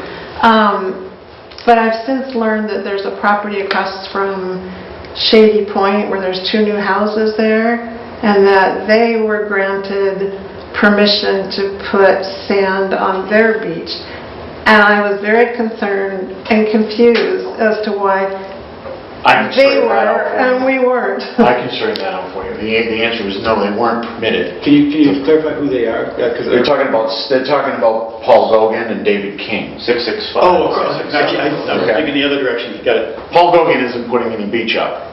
But I've since learned that there's a property across from Shady Point where there's 2 new houses there, and that they were granted permission to put sand on their beach. And I was very concerned and confused as to why they were and we weren't. I can straighten that out for you. The answer is no, they weren't permitted. Can you clarify who they are? Because They're talking about Paul Gogan and David King. 665. Oh, of course. I'm thinking the other direction. You got it. Paul Gogan isn't putting any beach up.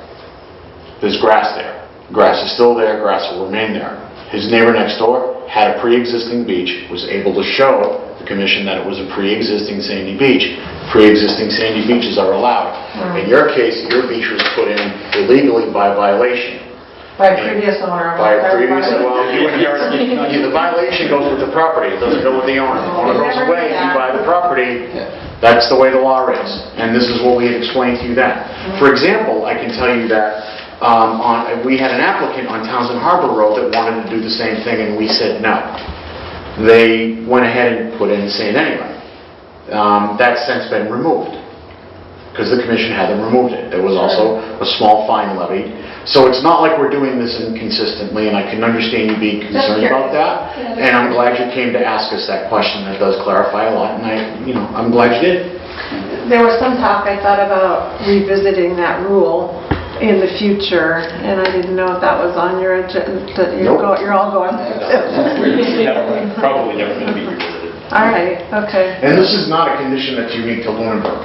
There's grass there. Grass is still there, grass will remain there. His neighbor next door had a pre-existing beach, was able to show the commission that it was a pre-existing sandy beach. Pre-existing sandy beaches are allowed. In your case, your beach was put in illegally by violation. By a previous owner. By a previous, well, you inherited, the violation goes with the property, it doesn't go with the owner. The owner goes away, you buy the property, that's the way the law is. And this is what we had explained to you then. For example, I can tell you that we had an applicant on Townsend Harbor Road that wanted to do the same thing, and we said no. They went ahead and put in sand anyway. That's since been removed, because the commission hadn't removed it. There was also a small fine levied. So it's not like we're doing this inconsistently, and I can understand you being concerned about that. And I'm glad you came to ask us that question. That does clarify a lot, and I'm glad you did. There was some talk, I thought, about revisiting that rule in the future, and I didn't know if that was on your agenda. Nope. You're all going there. Probably never going to be revisited. All right, okay. And this is not a condition that's unique to Lunenburg.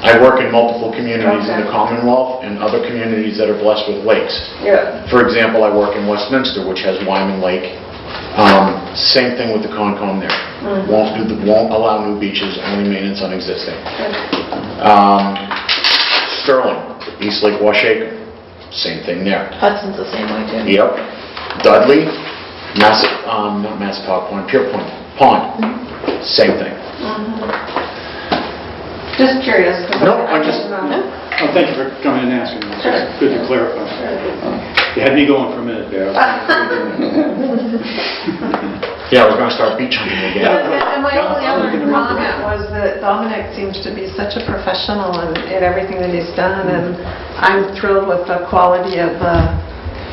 I work in multiple communities in the Commonwealth and other communities that are blessed with lakes. Yeah. For example, I work in Westminster, which has Wyman Lake. Same thing with the Concom there. Won't allow new beaches, only maintenance on existing. Sterling, East Lake Washake, same thing there. Hudson's the same way too. Yep. Dudley, not Massapog Pond, Pierpoint Pond, same thing. Just curious. No, I just... Oh, thank you for coming and asking. It's good to clarify. You had me going for a minute there. Yeah, I was going to start beach hunting again. And my only other comment was that Dominic seems to be such a professional in everything that he's done, and I'm thrilled with the quality of the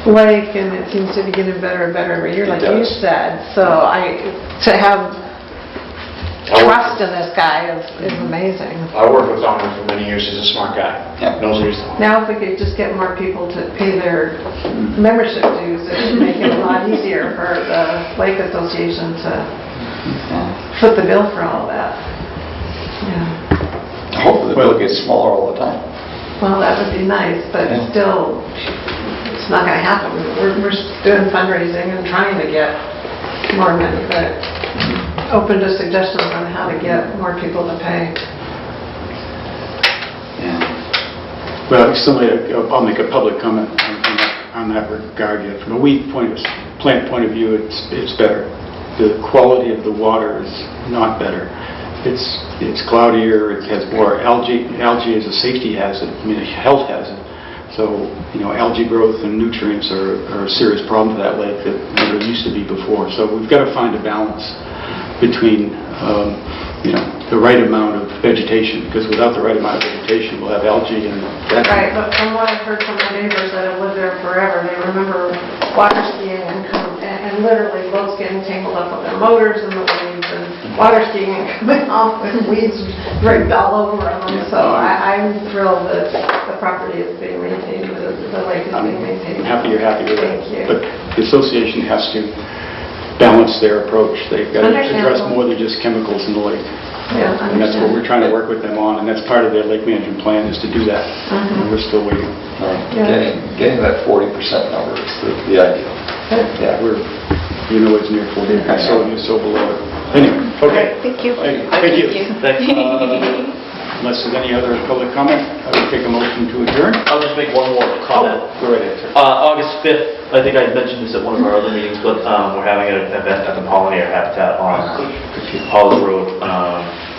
lake, and it seems to be getting better and better every year, like you said. So to have trust in this guy is amazing. I worked with Dominic for many years. He's a smart guy. Knows what he's doing. Now if we could just get more people to pay their membership dues, it would make it a lot easier for the Lake Association to foot the bill for all of that. Yeah. Hopefully the bill gets smaller all the time. Well, that would be nice, but still, it's not going to happen. We're doing fundraising and trying to get more money, but open to suggestions on how to get more people to pay. Well, I'll make a public comment on that regard yet. From a plant point of view, it's better. The quality of the water is not better. It's cloudier, it has more algae. Algae is a safety hazard, a health hazard. So, algae growth and nutrients are a serious problem for that lake that never used to be before. So we've got to find a balance between, the right amount of vegetation, because without the right amount of vegetation, we'll have algae and that. Right, but from what I've heard from my neighbors that have lived there forever, they remember water skiing and literally boats getting tangled up with their motors in the weeds, and water skiing and coming off with weeds rigged all over them. So I'm thrilled that the property is being maintained, the lake is being maintained. I'm happy you're happy with that. Thank you. But the association has to balance their approach. They've got to address Understandable. more than just chemicals in the lake. Yeah, And that's what we're trying to work with them on, and that's part of their lake management plan, is to do that. And we're still waiting. Getting that 40% number is the ideal. Yeah, it's near 40, so below it. Anyway, okay. Thank you. Thank you. Thanks. Unless there's any other public comment, I would take a motion to adjourn. I'll just make one more comment. Go right ahead, sir. August 5th, I think I mentioned this at one of our other meetings, but we're having an event at the Pollinator Habitat on Hollis Road.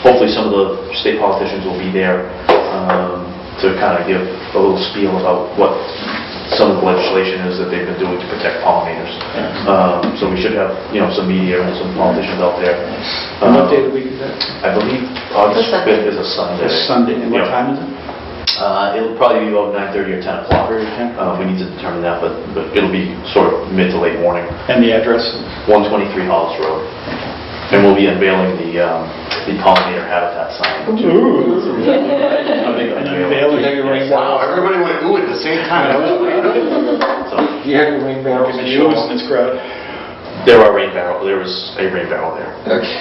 Hopefully some of the state politicians will be there to kind of give a little spiel about what some of the legislation is that they've been doing to protect pollinators. So we should have, some media and some politicians out there. And what day of the week is that? I believe August 5th is a Sunday. It's Sunday, and what Yeah. time is it? It'll probably be about 9:30 or 10 o'clock. We need to determine that, but it'll be sort of mid to late morning. And the address? 123 Hollis Road. And we'll be unveiling the pollinator habitat sign. Wow, everybody went ooh at the same time. You have your rain barrels in Show us in this crowd. There was a rain barrel there. Okay.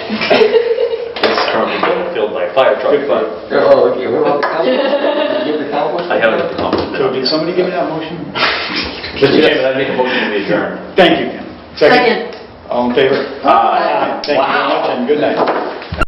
It's currently being filled by a fire truck, but Oh, okay, what about the council? Did you get the council? I haven't got the compliment. So did somebody give me that motion? Mr. Chairman, I make a motion to be adjourned. Thank you, Ken. Second. All in favor? Aye. Thank you very much, and good night.